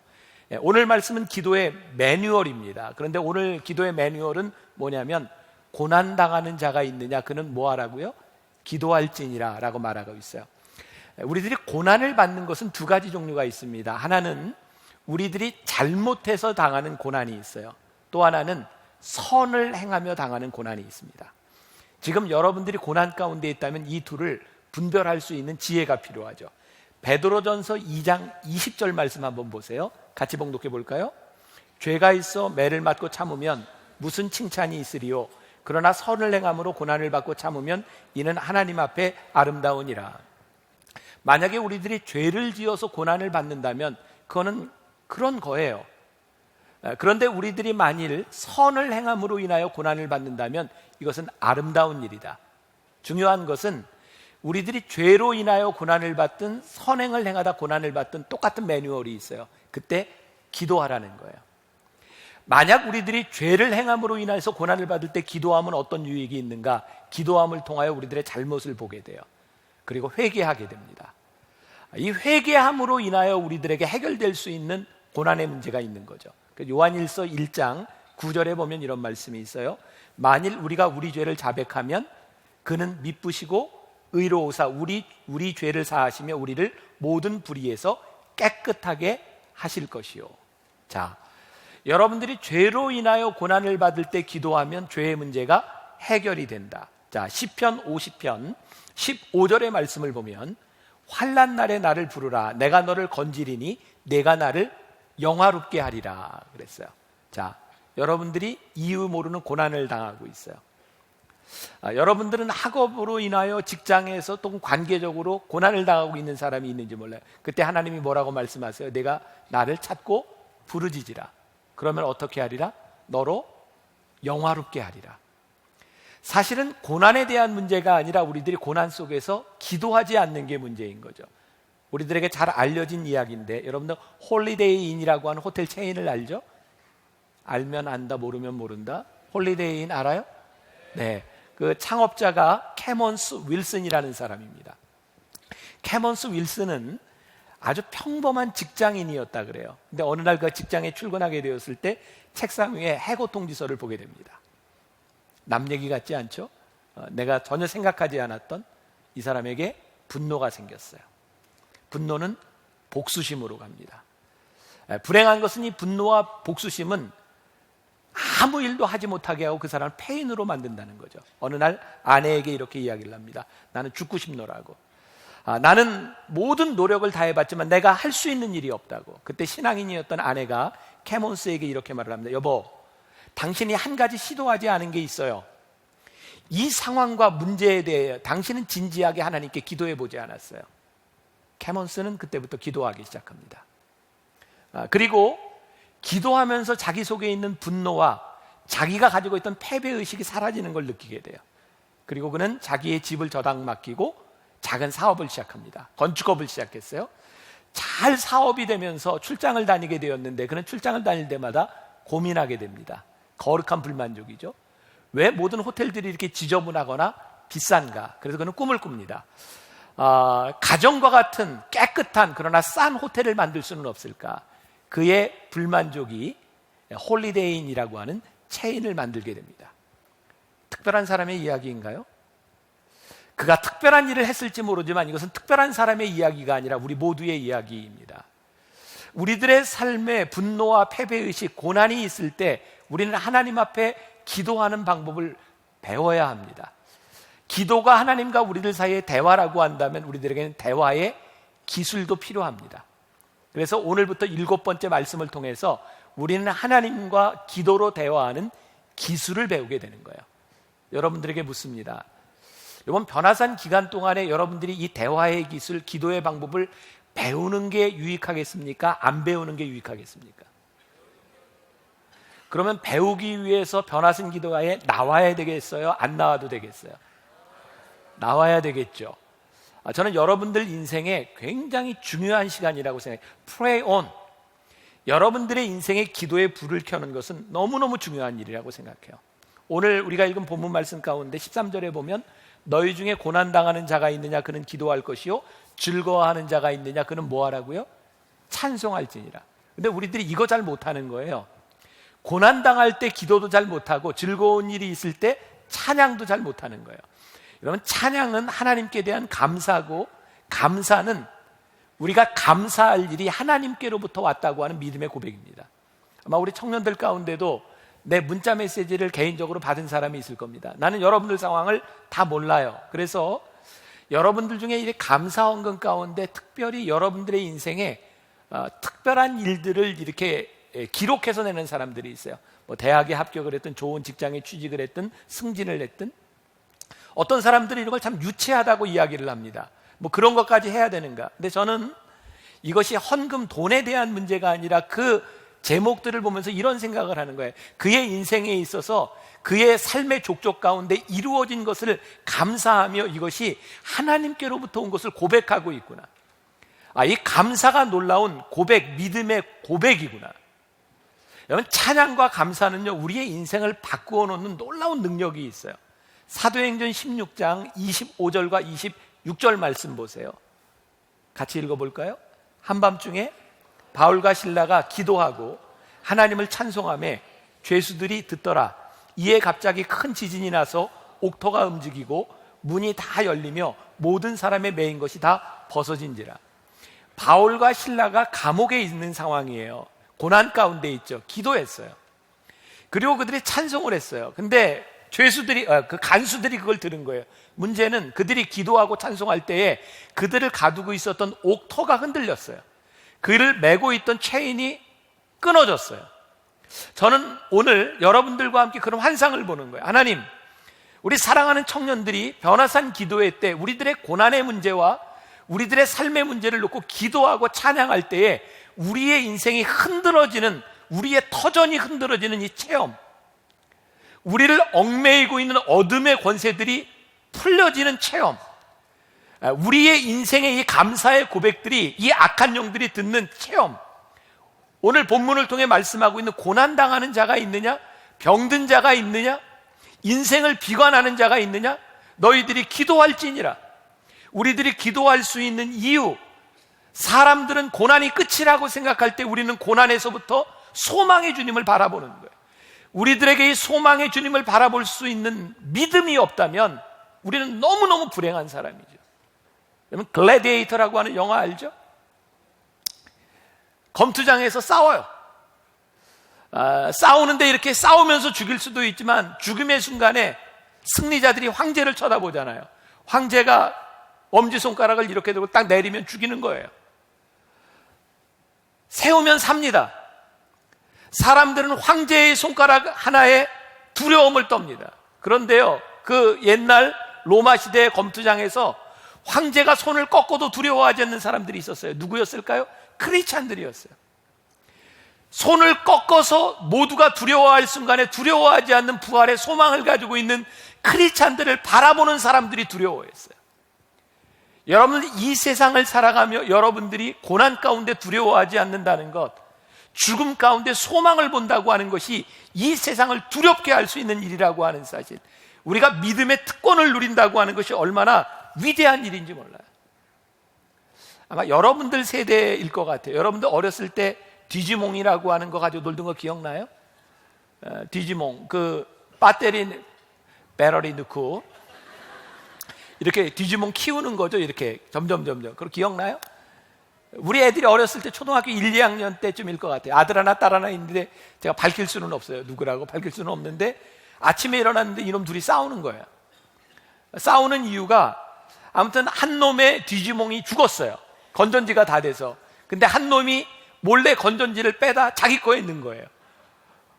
오늘 말씀은 기도의 매뉴얼입니다. 그런데 오늘 기도의 매뉴얼은 뭐냐면 고난당하는 자가 있느냐? 그는 뭐 하라고요? 기도할지니라 라고 말하고 있어요. 우리들이 고난을 받는 것은 두 가지 종류가 있습니다. 하나는 우리들이 잘못해서 당하는 고난이 있어요. 또 하나는 선을 행하며 당하는 고난이 있습니다. 지금 여러분들이 고난 가운데 있다면 이 둘을 분별할 수 있는 지혜가 필요하죠. 베드로전서 2장 20절 말씀 한번 보세요. 같이 봉독해 볼까요? 죄가 있어 매를 맞고 참으면 무슨 칭찬이 있으리요? 그러나 선을 행함으로 고난을 받고 참으면 이는 하나님 앞에 아름다우니라. 만약에 우리들이 죄를 지어서 고난을 받는다면 그거는 그런 거예요. 그런데 우리들이 만일 선을 행함으로 인하여 고난을 받는다면 이것은 아름다운 일이다. 중요한 것은 우리들이 죄로 인하여 고난을 받든 선행을 행하다 고난을 받든 똑같은 매뉴얼이 있어요. 그때 기도하라는 거예요. 만약 우리들이 죄를 행함으로 인해서 고난을 받을 때 기도하면 어떤 유익이 있는가? 기도함을 통하여 우리들의 잘못을 보게 돼요. 그리고 회개하게 됩니다. 이 회개함으로 인하여 우리들에게 해결될 수 있는 고난의 문제가 있는 거죠. 요한일서 1장 9절에 보면 이런 말씀이 있어요. 만일 우리가 우리 죄를 자백하면 그는 미쁘시고 의로우사 우리 죄를 사하시며 우리를 모든 불의에서 깨끗하게 하실 것이요. 자, 여러분들이 죄로 인하여 고난을 받을 때 기도하면 죄의 문제가 해결이 된다. 자, 시편 50편 15절의 말씀을 보면 환난 날에 나를 부르라. 내가 너를 건지리니 내가 나를 영화롭게 하리라 그랬어요. 자, 여러분들이 이유 모르는 고난을 당하고 있어요. 여러분들은 학업으로 인하여 직장에서 또 관계적으로 고난을 당하고 있는 사람이 있는지 몰라요. 그때 하나님이 뭐라고 말씀하세요? 내가 나를 찾고 부르짖으라. 그러면 어떻게 하리라? 너로 영화롭게 하리라. 사실은 고난에 대한 문제가 아니라 우리들이 고난 속에서 기도하지 않는 게 문제인 거죠. 우리들에게 잘 알려진 이야기인데 여러분들 홀리데이 인이라고 하는 호텔 체인을 알죠? 알면 안다, 모르면 모른다. 홀리데이 인 알아요? 네, 그 창업자가 캐먼스 윌슨이라는 사람입니다. 캐먼스 윌슨은 아주 평범한 직장인이었다 그래요. 근데 어느 날 그 직장에 출근하게 되었을 때 책상 위에 해고 통지서를 보게 됩니다. 남 얘기 같지 않죠? 내가 전혀 생각하지 않았던 이 사람에게 분노가 생겼어요. 분노는 복수심으로 갑니다. 불행한 것은 이 분노와 복수심은 아무 일도 하지 못하게 하고 그 사람을 폐인으로 만든다는 거죠. 어느 날 아내에게 이렇게 이야기를 합니다. 나는 죽고 싶노라고. 나는 모든 노력을 다해봤지만 내가 할 수 있는 일이 없다고. 그때 신앙인이었던 아내가 캐몬스에게 이렇게 말을 합니다. 여보, 당신이 한 가지 시도하지 않은 게 있어요. 이 상황과 문제에 대해 당신은 진지하게 하나님께 기도해 보지 않았어요. 캐몬스는 그때부터 기도하기 시작합니다. 그리고 기도하면서 자기 속에 있는 분노와 자기가 가지고 있던 패배의식이 사라지는 걸 느끼게 돼요. 그리고 그는 자기의 집을 저당 맡기고 작은 사업을 시작합니다. 건축업을 시작했어요. 잘 사업이 되면서 출장을 다니게 되었는데 그는 출장을 다닐 때마다 고민하게 됩니다. 거룩한 불만족이죠. 왜 모든 호텔들이 이렇게 지저분하거나 비싼가? 그래서 그는 꿈을 꿉니다. 가정과 같은 깨끗한 그러나 싼 호텔을 만들 수는 없을까? 그의 불만족이 홀리데이인이라고 하는 체인을 만들게 됩니다. 특별한 사람의 이야기인가요? 그가 특별한 일을 했을지 모르지만 이것은 특별한 사람의 이야기가 아니라 우리 모두의 이야기입니다. 우리들의 삶에 분노와 패배의식, 고난이 있을 때 우리는 하나님 앞에 기도하는 방법을 배워야 합니다. 기도가 하나님과 우리들 사이의 대화라고 한다면 우리들에게는 대화의 기술도 필요합니다. 그래서 오늘부터 7번째 말씀을 통해서 우리는 하나님과 기도로 대화하는 기술을 배우게 되는 거예요. 여러분들에게 묻습니다. 이번 변화산 기간 동안에 여러분들이 이 대화의 기술, 기도의 방법을 배우는 게 유익하겠습니까? 안 배우는 게 유익하겠습니까? 그러면 배우기 위해서 변화산 기도회에 나와야 되겠어요? 안 나와도 되겠어요? 나와야 되겠죠. 저는 여러분들 인생에 굉장히 중요한 시간이라고 생각해요. Pray on. 여러분들의 인생에 기도의 불을 켜는 것은 너무너무 중요한 일이라고 생각해요. 오늘 우리가 읽은 본문 말씀 가운데 13절에 보면 너희 중에 고난당하는 자가 있느냐 그는 기도할 것이요 즐거워하는 자가 있느냐 그는 뭐하라고요? 찬송할지니라. 근데 우리들이 이거 잘 못하는 거예요. 고난당할 때 기도도 잘 못하고 즐거운 일이 있을 때 찬양도 잘 못하는 거예요. 여러분, 찬양은 하나님께 대한 감사고, 감사는 우리가 감사할 일이 하나님께로부터 왔다고 하는 믿음의 고백입니다. 아마 우리 청년들 가운데도 내 문자 메시지를 개인적으로 받은 사람이 있을 겁니다. 나는 여러분들 상황을 다 몰라요. 그래서 여러분들 중에 이 감사 헌금 가운데 특별히 여러분들의 인생에 특별한 일들을 이렇게 기록해서 내는 사람들이 있어요. 뭐 대학에 합격을 했든 좋은 직장에 취직을 했든 승진을 했든 어떤 사람들이 이런 걸 참 유치하다고 이야기를 합니다. 뭐 그런 것까지 해야 되는가? 근데 저는 이것이 헌금 돈에 대한 문제가 아니라 그 제목들을 보면서 이런 생각을 하는 거예요. 그의 인생에 있어서 그의 삶의 족족 가운데 이루어진 것을 감사하며 이것이 하나님께로부터 온 것을 고백하고 있구나. 이 감사가 놀라운 고백, 믿음의 고백이구나. 여러분, 찬양과 감사는요, 우리의 인생을 바꾸어 놓는 놀라운 능력이 있어요. 사도행전 16장 25절과 26절 말씀 보세요. 같이 읽어볼까요? 한밤중에 바울과 실라가 기도하고 하나님을 찬송하며 죄수들이 듣더라. 이에 갑자기 큰 지진이 나서 옥토가 움직이고 문이 다 열리며 모든 사람의 매인 것이 다 벗어진지라. 바울과 실라가 감옥에 있는 상황이에요. 고난 가운데 있죠. 기도했어요. 그리고 그들이 찬송을 했어요. 근데 죄수들이, 그 간수들이 그걸 들은 거예요. 문제는 그들이 기도하고 찬송할 때에 그들을 가두고 있었던 옥토가 흔들렸어요. 그를 메고 있던 체인이 끊어졌어요. 저는 오늘 여러분들과 함께 그런 환상을 보는 거예요. 하나님, 우리 사랑하는 청년들이 변화산 기도회 때 우리들의 고난의 문제와 우리들의 삶의 문제를 놓고 기도하고 찬양할 때에 우리의 인생이 흔들어지는, 우리의 터전이 흔들어지는 이 체험, 우리를 얽매이고 있는 어둠의 권세들이 풀려지는 체험, 우리의 인생의 이 감사의 고백들이 이 악한 영들이 듣는 체험, 오늘 본문을 통해 말씀하고 있는 고난당하는 자가 있느냐, 병든 자가 있느냐, 인생을 비관하는 자가 있느냐? 너희들이 기도할지니라. 우리들이 기도할 수 있는 이유, 사람들은 고난이 끝이라고 생각할 때 우리는 고난에서부터 소망의 주님을 바라보는 거예요. 우리들에게 이 소망의 주님을 바라볼 수 있는 믿음이 없다면 우리는 너무너무 불행한 사람이죠. 여러분, 글래디에이터라고 하는 영화 알죠? 검투장에서 싸워요. 싸우는데 이렇게 싸우면서 죽일 수도 있지만 죽음의 순간에 승리자들이 황제를 쳐다보잖아요. 황제가 엄지손가락을 이렇게 들고 딱 내리면 죽이는 거예요. 세우면 삽니다. 사람들은 황제의 손가락 하나에 두려움을 떱니다. 그런데요, 그 옛날 로마 시대의 검투장에서 황제가 손을 꺾어도 두려워하지 않는 사람들이 있었어요. 누구였을까요? 크리스찬들이었어요. 손을 꺾어서 모두가 두려워할 순간에 두려워하지 않는 부활의 소망을 가지고 있는 크리스찬들을 바라보는 사람들이 두려워했어요. 여러분, 이 세상을 살아가며 여러분들이 고난 가운데 두려워하지 않는다는 것, 죽음 가운데 소망을 본다고 하는 것이 이 세상을 두렵게 할 수 있는 일이라고 하는 사실, 우리가 믿음의 특권을 누린다고 하는 것이 얼마나 위대한 일인지 몰라요. 아마 여러분들 세대일 것 같아요. 여러분들 어렸을 때 디지몽이라고 하는 거 가지고 놀던 거 기억나요? 디지몽, 그 배터리 넣고 이렇게 디지몽 키우는 거죠. 이렇게 점점. 그거 기억나요? 우리 애들이 어렸을 때 초등학교 1, 2학년 때쯤일 것 같아요. 아들 하나 딸 하나 있는데 제가 밝힐 수는 없어요. 누구라고 밝힐 수는 없는데 아침에 일어났는데 이놈 둘이 싸우는 거예요. 싸우는 이유가 아무튼 한 놈의 디지몽이 죽었어요. 건전지가 다 돼서. 근데 한 놈이 몰래 건전지를 빼다 자기 거에 넣은 거예요.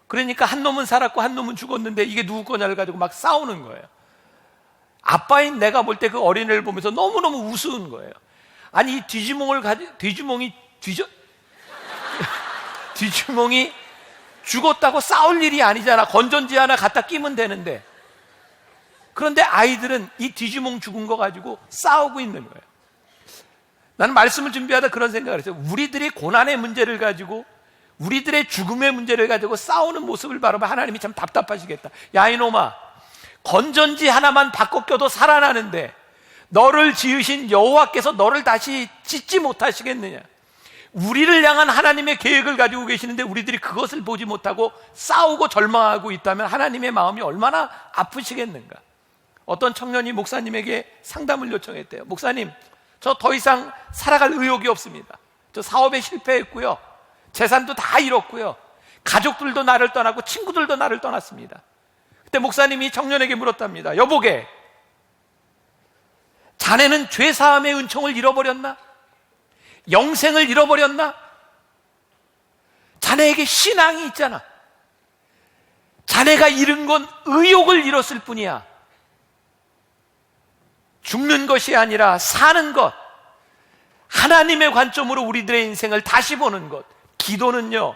그러니까 한 놈은 살았고 한 놈은 죽었는데 이게 누구 거냐를 가지고 막 싸우는 거예요. 아빠인 내가 볼 때 그 어린애를 보면서 너무너무 우스운 거예요. 아니, 이 디지몽이 죽었다고 싸울 일이 아니잖아. 건전지 하나 갖다 끼면 되는데. 그런데 아이들은 이 디지몽 죽은 거 가지고 싸우고 있는 거예요. 나는 말씀을 준비하다 그런 생각을 했어요. 우리들이 고난의 문제를 가지고, 우리들의 죽음의 문제를 가지고 싸우는 모습을 바라보면 하나님이 참 답답하시겠다. 야, 이놈아, 건전지 하나만 바꿔 껴도 살아나는데 너를 지으신 여호와께서 너를 다시 짓지 못하시겠느냐? 우리를 향한 하나님의 계획을 가지고 계시는데 우리들이 그것을 보지 못하고 싸우고 절망하고 있다면 하나님의 마음이 얼마나 아프시겠는가? 어떤 청년이 목사님에게 상담을 요청했대요. 목사님, 저 더 이상 살아갈 의욕이 없습니다. 저 사업에 실패했고요, 재산도 다 잃었고요, 가족들도 나를 떠나고 친구들도 나를 떠났습니다. 그때 목사님이 청년에게 물었답니다. 여보게, 자네는 죄사함의 은총을 잃어버렸나? 영생을 잃어버렸나? 자네에게 신앙이 있잖아. 자네가 잃은 건 의욕을 잃었을 뿐이야. 죽는 것이 아니라 사는 것, 하나님의 관점으로 우리들의 인생을 다시 보는 것. 기도는요,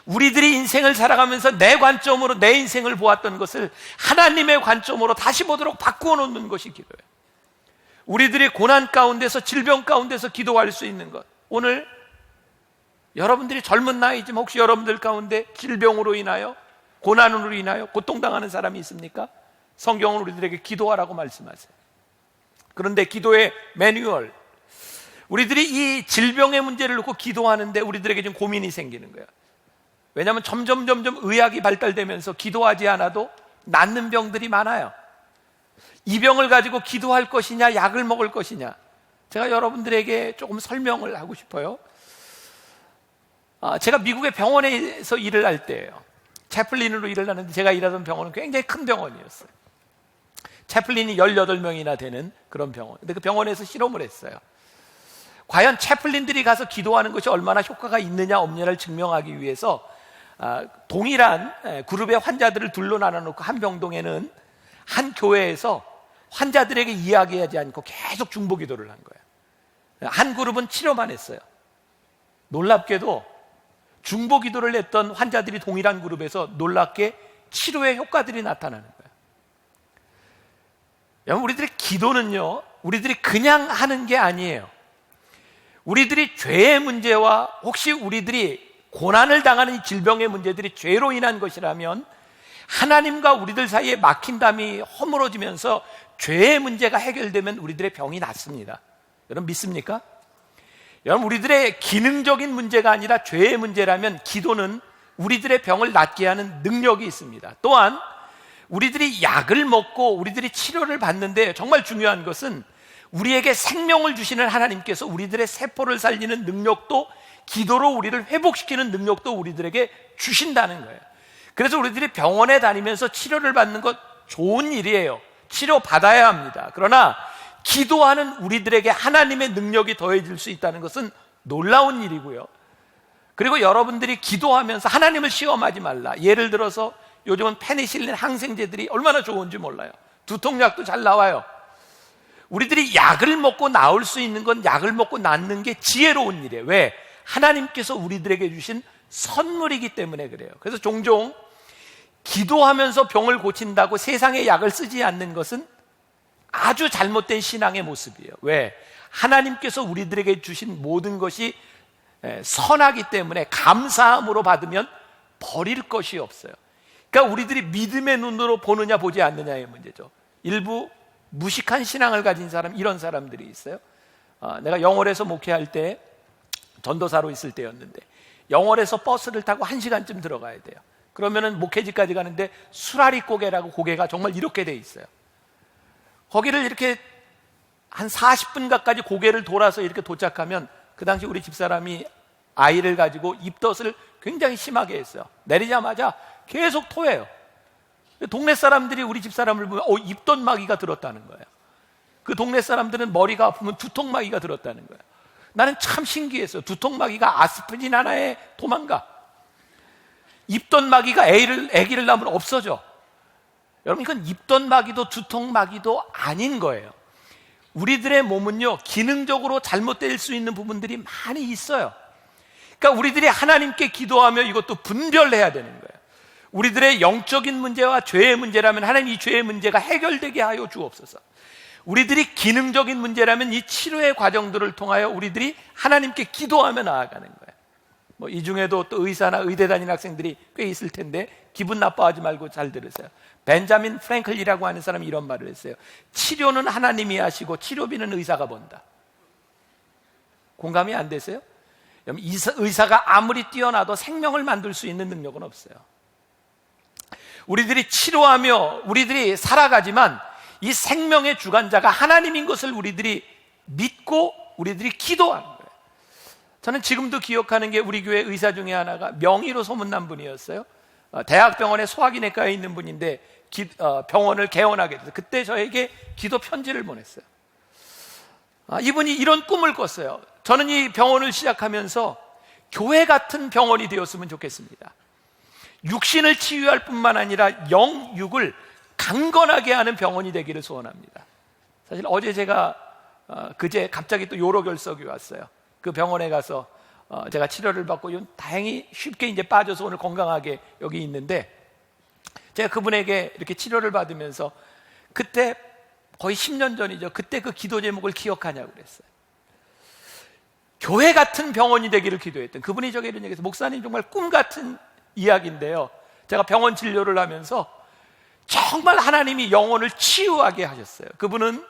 우리들이 인생을 살아가면서 내 관점으로 내 인생을 보았던 것을 하나님의 관점으로 다시 보도록 바꾸어 놓는 것이 기도예요. 우리들이 고난 가운데서, 질병 가운데서 기도할 수 있는 것. 오늘 여러분들이 젊은 나이지만 혹시 여러분들 가운데 질병으로 인하여, 고난으로 인하여 고통당하는 사람이 있습니까? 성경은 우리들에게 기도하라고 말씀하세요. 그런데 기도의 매뉴얼, 우리들이 이 질병의 문제를 놓고 기도하는데 우리들에게 좀 고민이 생기는 거예요. 왜냐하면 점점 의학이 발달되면서 기도하지 않아도 낫는 병들이 많아요. 이 병을 가지고 기도할 것이냐, 약을 먹을 것이냐, 제가 여러분들에게 조금 설명을 하고 싶어요. 제가 미국의 병원에서 일을 할 때예요. 채플린으로 일을 하는데 제가 일하던 병원은 굉장히 큰 병원이었어요. 채플린이 18명이나 되는 그런 병원. 근데 그 병원에서 실험을 했어요. 과연 채플린들이 가서 기도하는 것이 얼마나 효과가 있느냐 없느냐를 증명하기 위해서 동일한 그룹의 환자들을 둘로 나눠놓고 한 병동에는 한 교회에서 환자들에게 이야기하지 않고 계속 중보기도를 한 거예요. 한 그룹은 치료만 했어요. 놀랍게도 중보기도를 했던 환자들이 동일한 그룹에서 놀랍게 치료의 효과들이 나타나는 거예요. 여러분, 우리들의 기도는요, 우리들이 그냥 하는 게 아니에요. 우리들이 죄의 문제와 혹시 우리들이 고난을 당하는 질병의 문제들이 죄로 인한 것이라면 하나님과 우리들 사이에 막힌 담이 허물어지면서 죄의 문제가 해결되면 우리들의 병이 낫습니다. 여러분 믿습니까? 여러분 우리들의 기능적인 문제가 아니라 죄의 문제라면 기도는 우리들의 병을 낫게 하는 능력이 있습니다. 또한 우리들이 약을 먹고 우리들이 치료를 받는데 정말 중요한 것은 우리에게 생명을 주시는 하나님께서 우리들의 세포를 살리는 능력도 기도로 우리를 회복시키는 능력도 우리들에게 주신다는 거예요. 그래서 우리들이 병원에 다니면서 치료를 받는 것 좋은 일이에요. 치료 받아야 합니다. 그러나 기도하는 우리들에게 하나님의 능력이 더해질 수 있다는 것은 놀라운 일이고요. 그리고 여러분들이 기도하면서 하나님을 시험하지 말라. 예를 들어서 요즘은 페니실린 항생제들이 얼마나 좋은지 몰라요. 두통약도 잘 나와요. 우리들이 약을 먹고 나을 수 있는 건 약을 먹고 낫는 게 지혜로운 일이에요. 왜? 하나님께서 우리들에게 주신 선물이기 때문에 그래요. 그래서 종종 기도하면서 병을 고친다고 세상의 약을 쓰지 않는 것은 아주 잘못된 신앙의 모습이에요. 왜? 하나님께서 우리들에게 주신 모든 것이 선하기 때문에 감사함으로 받으면 버릴 것이 없어요. 그러니까 우리들이 믿음의 눈으로 보느냐 보지 않느냐의 문제죠. 일부 무식한 신앙을 가진 사람, 이런 사람들이 있어요. 내가 영월에서 목회할 때 전도사로 있을 때였는데 영월에서 버스를 타고 1시간쯤 들어가야 돼요. 그러면은 목회지까지 가는데 수라리 고개라고 고개가 정말 이렇게 돼 있어요. 거기를 이렇게 한 40분 가까이 고개를 돌아서 이렇게 도착하면 그 당시 우리 집사람이 아이를 가지고 입덧을 굉장히 심하게 했어요. 내리자마자 계속 토해요. 동네 사람들이 우리 집사람을 보면 입덧마귀가 들었다는 거예요. 그 동네 사람들은 머리가 아프면 두통마귀가 들었다는 거예요. 나는 참 신기했어요. 두통마귀가 아스피린 하나에 도망가. 입덧마귀가 아기를 낳으면 없어져. 여러분 이건 입덧마귀도 두통마귀도 아닌 거예요. 우리들의 몸은요 기능적으로 잘못될 수 있는 부분들이 많이 있어요. 그러니까 우리들이 하나님께 기도하며 이것도 분별해야 되는 거예요. 우리들의 영적인 문제와 죄의 문제라면 하나님 이 죄의 문제가 해결되게 하여 주옵소서. 우리들이 기능적인 문제라면 이 치료의 과정들을 통하여 우리들이 하나님께 기도하며 나아가는 거예요. 이 중에도 또 의사나 의대 다니는 학생들이 꽤 있을 텐데 기분 나빠하지 말고 잘 들으세요. 벤자민 프랭클이라고 하는 사람이 이런 말을 했어요. 치료는 하나님이 하시고 치료비는 의사가 번다. 공감이 안 되세요? 의사가 아무리 뛰어나도 생명을 만들 수 있는 능력은 없어요. 우리들이 치료하며 우리들이 살아가지만 이 생명의 주관자가 하나님인 것을 우리들이 믿고 우리들이 기도하는 거예요. 저는 지금도 기억하는 게 우리 교회 의사 중에 하나가 명의로 소문난 분이었어요. 대학병원에 소화기내과에 있는 분인데 병원을 개원하게 돼서 그때 저에게 기도 편지를 보냈어요. 이분이 이런 꿈을 꿨어요. 저는 이 병원을 시작하면서 교회 같은 병원이 되었으면 좋겠습니다. 육신을 치유할 뿐만 아니라 영육을 강건하게 하는 병원이 되기를 소원합니다. 사실 어제 제가 그제 갑자기 또 요로결석이 왔어요. 그 병원에 가서 제가 치료를 받고 다행히 쉽게 이제 빠져서 오늘 건강하게 여기 있는데 제가 그분에게 이렇게 치료를 받으면서 그때 거의 10년 전이죠. 그때 그 기도 제목을 기억하냐고 그랬어요. 교회 같은 병원이 되기를 기도했던 그분이 저에게 이런 얘기해서 목사님 정말 꿈 같은 이야기인데요. 제가 병원 진료를 하면서 정말 하나님이 영혼을 치유하게 하셨어요. 그분은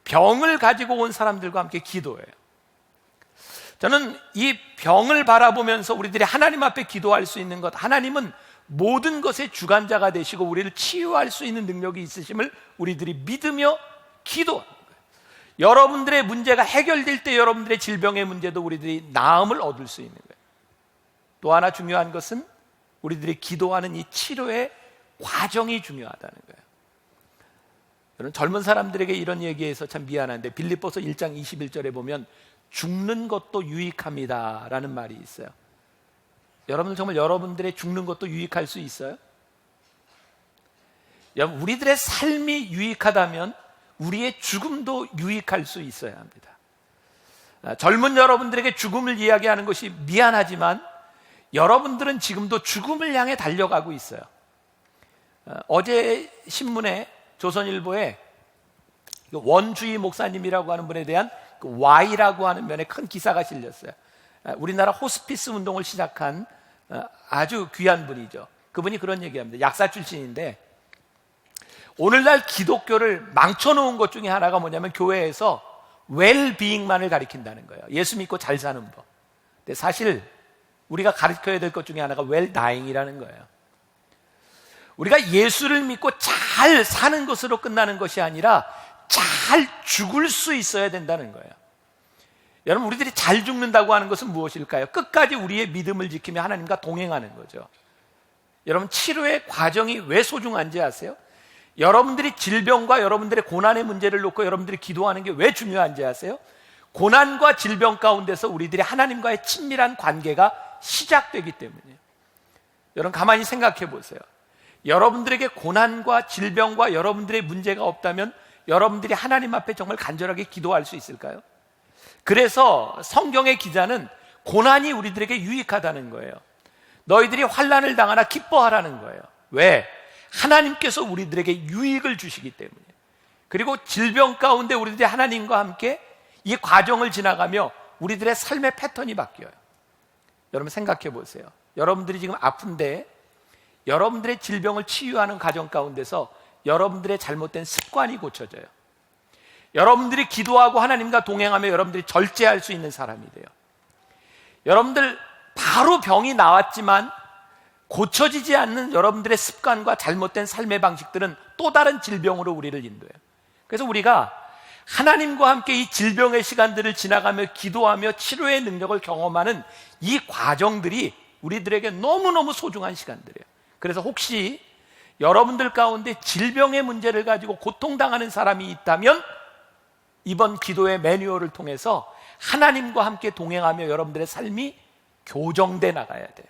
병을 가지고 온 사람들과 함께 기도해요. 저는 이 병을 바라보면서 우리들이 하나님 앞에 기도할 수 있는 것, 하나님은 모든 것의 주관자가 되시고 우리를 치유할 수 있는 능력이 있으심을 우리들이 믿으며 기도하는 거예요. 여러분들의 문제가 해결될 때 여러분들의 질병의 문제도 우리들이 나음을 얻을 수 있는 거예요. 또 하나 중요한 것은 우리들이 기도하는 이 치료의 과정이 중요하다는 거예요. 여러분 젊은 사람들에게 이런 얘기해서 참 미안한데 빌립보서 1장 21절에 보면 죽는 것도 유익합니다 라는 말이 있어요. 여러분 정말 여러분들의 죽는 것도 유익할 수 있어요? 여러분 우리들의 삶이 유익하다면 우리의 죽음도 유익할 수 있어야 합니다. 젊은 여러분들에게 죽음을 이야기하는 것이 미안하지만 여러분들은 지금도 죽음을 향해 달려가고 있어요. 어제 신문에 조선일보에 원주희 목사님이라고 하는 분에 대한 그 Y라고 하는 면에 큰 기사가 실렸어요. 우리나라 호스피스 운동을 시작한 아주 귀한 분이죠. 그분이 그런 얘기합니다. 약사 출신인데 오늘날 기독교를 망쳐놓은 것 중에 하나가 뭐냐면 교회에서 웰비잉만을 가리킨다는 거예요. 예수 믿고 잘 사는 법. 근데 사실 우리가 가르쳐야 될 것 중에 하나가 웰다잉이라는 거예요. 우리가 예수를 믿고 잘 사는 것으로 끝나는 것이 아니라 잘 죽을 수 있어야 된다는 거예요. 여러분, 우리들이 잘 죽는다고 하는 것은 무엇일까요? 끝까지 우리의 믿음을 지키며 하나님과 동행하는 거죠. 여러분, 치료의 과정이 왜 소중한지 아세요? 여러분들이 질병과 여러분들의 고난의 문제를 놓고 여러분들이 기도하는 게 왜 중요한지 아세요? 고난과 질병 가운데서 우리들이 하나님과의 친밀한 관계가 시작되기 때문이에요. 여러분, 가만히 생각해 보세요. 여러분들에게 고난과 질병과 여러분들의 문제가 없다면 여러분들이 하나님 앞에 정말 간절하게 기도할 수 있을까요? 그래서 성경의 기자는 고난이 우리들에게 유익하다는 거예요. 너희들이 환난을 당하나 기뻐하라는 거예요. 왜? 하나님께서 우리들에게 유익을 주시기 때문이에요. 그리고 질병 가운데 우리들이 하나님과 함께 이 과정을 지나가며 우리들의 삶의 패턴이 바뀌어요. 여러분, 생각해 보세요. 여러분들이 지금 아픈데 여러분들의 질병을 치유하는 과정 가운데서 여러분들의 잘못된 습관이 고쳐져요. 여러분들이 기도하고 하나님과 동행하며 여러분들이 절제할 수 있는 사람이 돼요. 여러분들 바로 병이 나왔지만 고쳐지지 않는 여러분들의 습관과 잘못된 삶의 방식들은 또 다른 질병으로 우리를 인도해요. 그래서 우리가 하나님과 함께 이 질병의 시간들을 지나가며 기도하며 치료의 능력을 경험하는 이 과정들이 우리들에게 너무너무 소중한 시간들이에요. 그래서 혹시 여러분들 가운데 질병의 문제를 가지고 고통당하는 사람이 있다면 이번 기도의 매뉴얼을 통해서 하나님과 함께 동행하며 여러분들의 삶이 교정돼 나가야 돼요.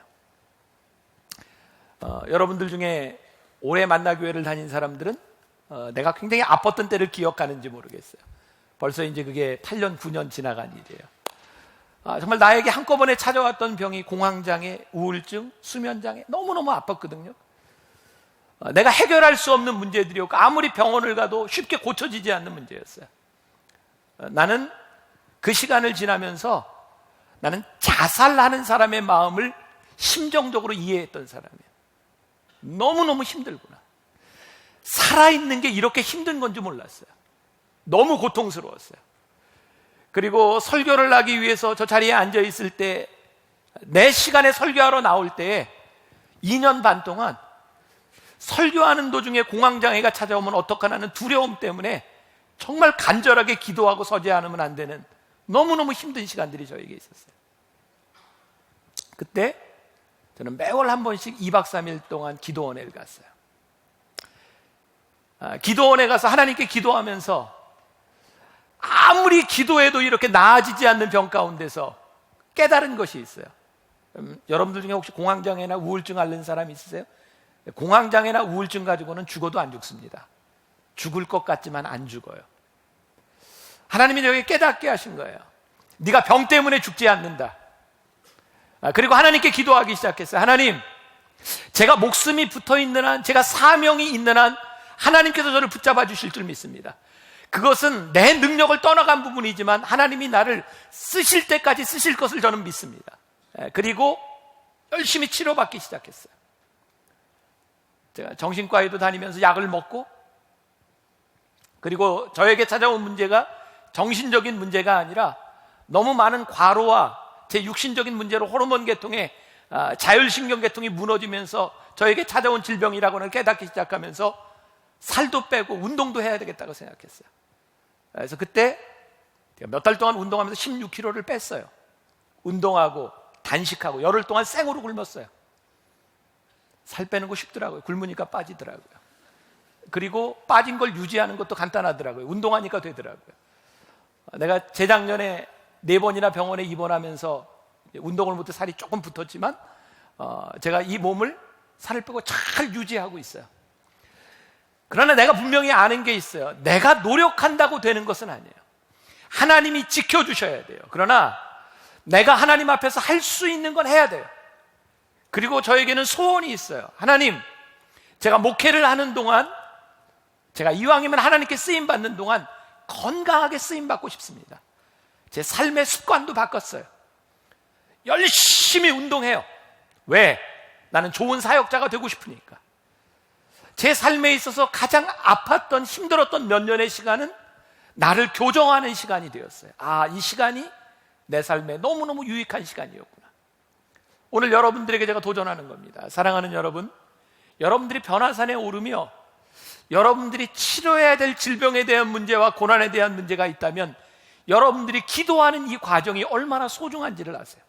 여러분들 중에 오래 만나교회를 다닌 사람들은 내가 굉장히 아팠던 때를 기억하는지 모르겠어요. 벌써 이제 그게 8년, 9년 지나간 일이에요. 정말 나에게 한꺼번에 찾아왔던 병이 공황장애, 우울증, 수면장애, 너무너무 아팠거든요. 내가 해결할 수 없는 문제들이었고 아무리 병원을 가도 쉽게 고쳐지지 않는 문제였어요. 나는 그 시간을 지나면서 나는 자살하는 사람의 마음을 심정적으로 이해했던 사람이에요. 너무너무 힘들구나. 살아있는 게 이렇게 힘든 건지 몰랐어요. 너무 고통스러웠어요. 그리고 설교를 하기 위해서 저 자리에 앉아 있을 때, 내 시간에 설교하러 나올 때에 2년 반 동안 설교하는 도중에 공황장애가 찾아오면 어떡하나는 두려움 때문에 정말 간절하게 기도하고 서지 않으면 안 되는 너무너무 힘든 시간들이 저에게 있었어요. 그때 저는 매월 한 번씩 2박 3일 동안 기도원에 갔어요. 기도원에 가서 하나님께 기도하면서 아무리 기도해도 이렇게 나아지지 않는 병 가운데서 깨달은 것이 있어요. 여러분들 중에 혹시 공황장애나 우울증 앓는 사람 있으세요? 공황장애나 우울증 가지고는 죽어도 안 죽습니다. 죽을 것 같지만 안 죽어요. 하나님이 저에게 깨닫게 하신 거예요. 네가 병 때문에 죽지 않는다. 그리고 하나님께 기도하기 시작했어요. 하나님, 제가 목숨이 붙어있는 한, 제가 사명이 있는 한 하나님께서 저를 붙잡아 주실 줄 믿습니다. 그것은 내 능력을 떠나간 부분이지만 하나님이 나를 쓰실 때까지 쓰실 것을 저는 믿습니다. 그리고 열심히 치료받기 시작했어요. 제가 정신과에도 다니면서 약을 먹고, 그리고 저에게 찾아온 문제가 정신적인 문제가 아니라 너무 많은 과로와 제 육신적인 문제로 호르몬 계통에 자율신경 계통이 무너지면서 저에게 찾아온 질병이라고는 깨닫기 시작하면서 살도 빼고 운동도 해야 되겠다고 생각했어요. 그래서 그때 몇 달 동안 운동하면서 16kg를 뺐어요. 운동하고 단식하고 열흘 동안 생으로 굶었어요. 살 빼는 거 쉽더라고요. 굶으니까 빠지더라고요. 그리고 빠진 걸 유지하는 것도 간단하더라고요. 운동하니까 되더라고요. 내가 재작년에 4번이나 병원에 입원하면서 운동을 못해 살이 조금 붙었지만 제가 이 몸을 살을 빼고 잘 유지하고 있어요. 그러나 내가 분명히 아는 게 있어요. 내가 노력한다고 되는 것은 아니에요. 하나님이 지켜주셔야 돼요. 그러나 내가 하나님 앞에서 할 수 있는 건 해야 돼요. 그리고 저에게는 소원이 있어요. 하나님, 제가 목회를 하는 동안, 제가 이왕이면 하나님께 쓰임받는 동안 건강하게 쓰임받고 싶습니다. 제 삶의 습관도 바꿨어요. 열심히 운동해요. 왜? 나는 좋은 사역자가 되고 싶으니까. 제 삶에 있어서 가장 아팠던 힘들었던 몇 년의 시간은 나를 교정하는 시간이 되었어요. 아, 이 시간이 내 삶에 너무너무 유익한 시간이었구나. 오늘 여러분들에게 제가 도전하는 겁니다. 사랑하는 여러분, 여러분들이 변화산에 오르며 여러분들이 치료해야 될 질병에 대한 문제와 고난에 대한 문제가 있다면 여러분들이 기도하는 이 과정이 얼마나 소중한지를 아세요.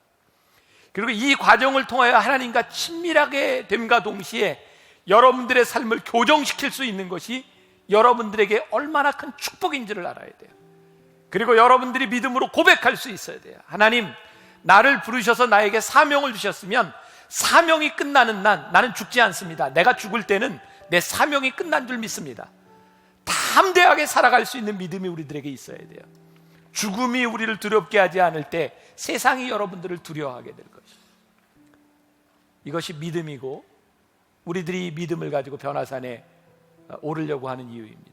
그리고 이 과정을 통하여 하나님과 친밀하게 됨과 동시에 여러분들의 삶을 교정시킬 수 있는 것이 여러분들에게 얼마나 큰 축복인지를 알아야 돼요. 그리고 여러분들이 믿음으로 고백할 수 있어야 돼요. 하나님, 나를 부르셔서 나에게 사명을 주셨으면 사명이 끝나는 난 나는 죽지 않습니다. 내가 죽을 때는 내 사명이 끝난 줄 믿습니다. 담대하게 살아갈 수 있는 믿음이 우리들에게 있어야 돼요. 죽음이 우리를 두렵게 하지 않을 때 세상이 여러분들을 두려워하게 될 것이에요. 이것이 믿음이고 우리들이 믿음을 가지고 변화산에 오르려고 하는 이유입니다.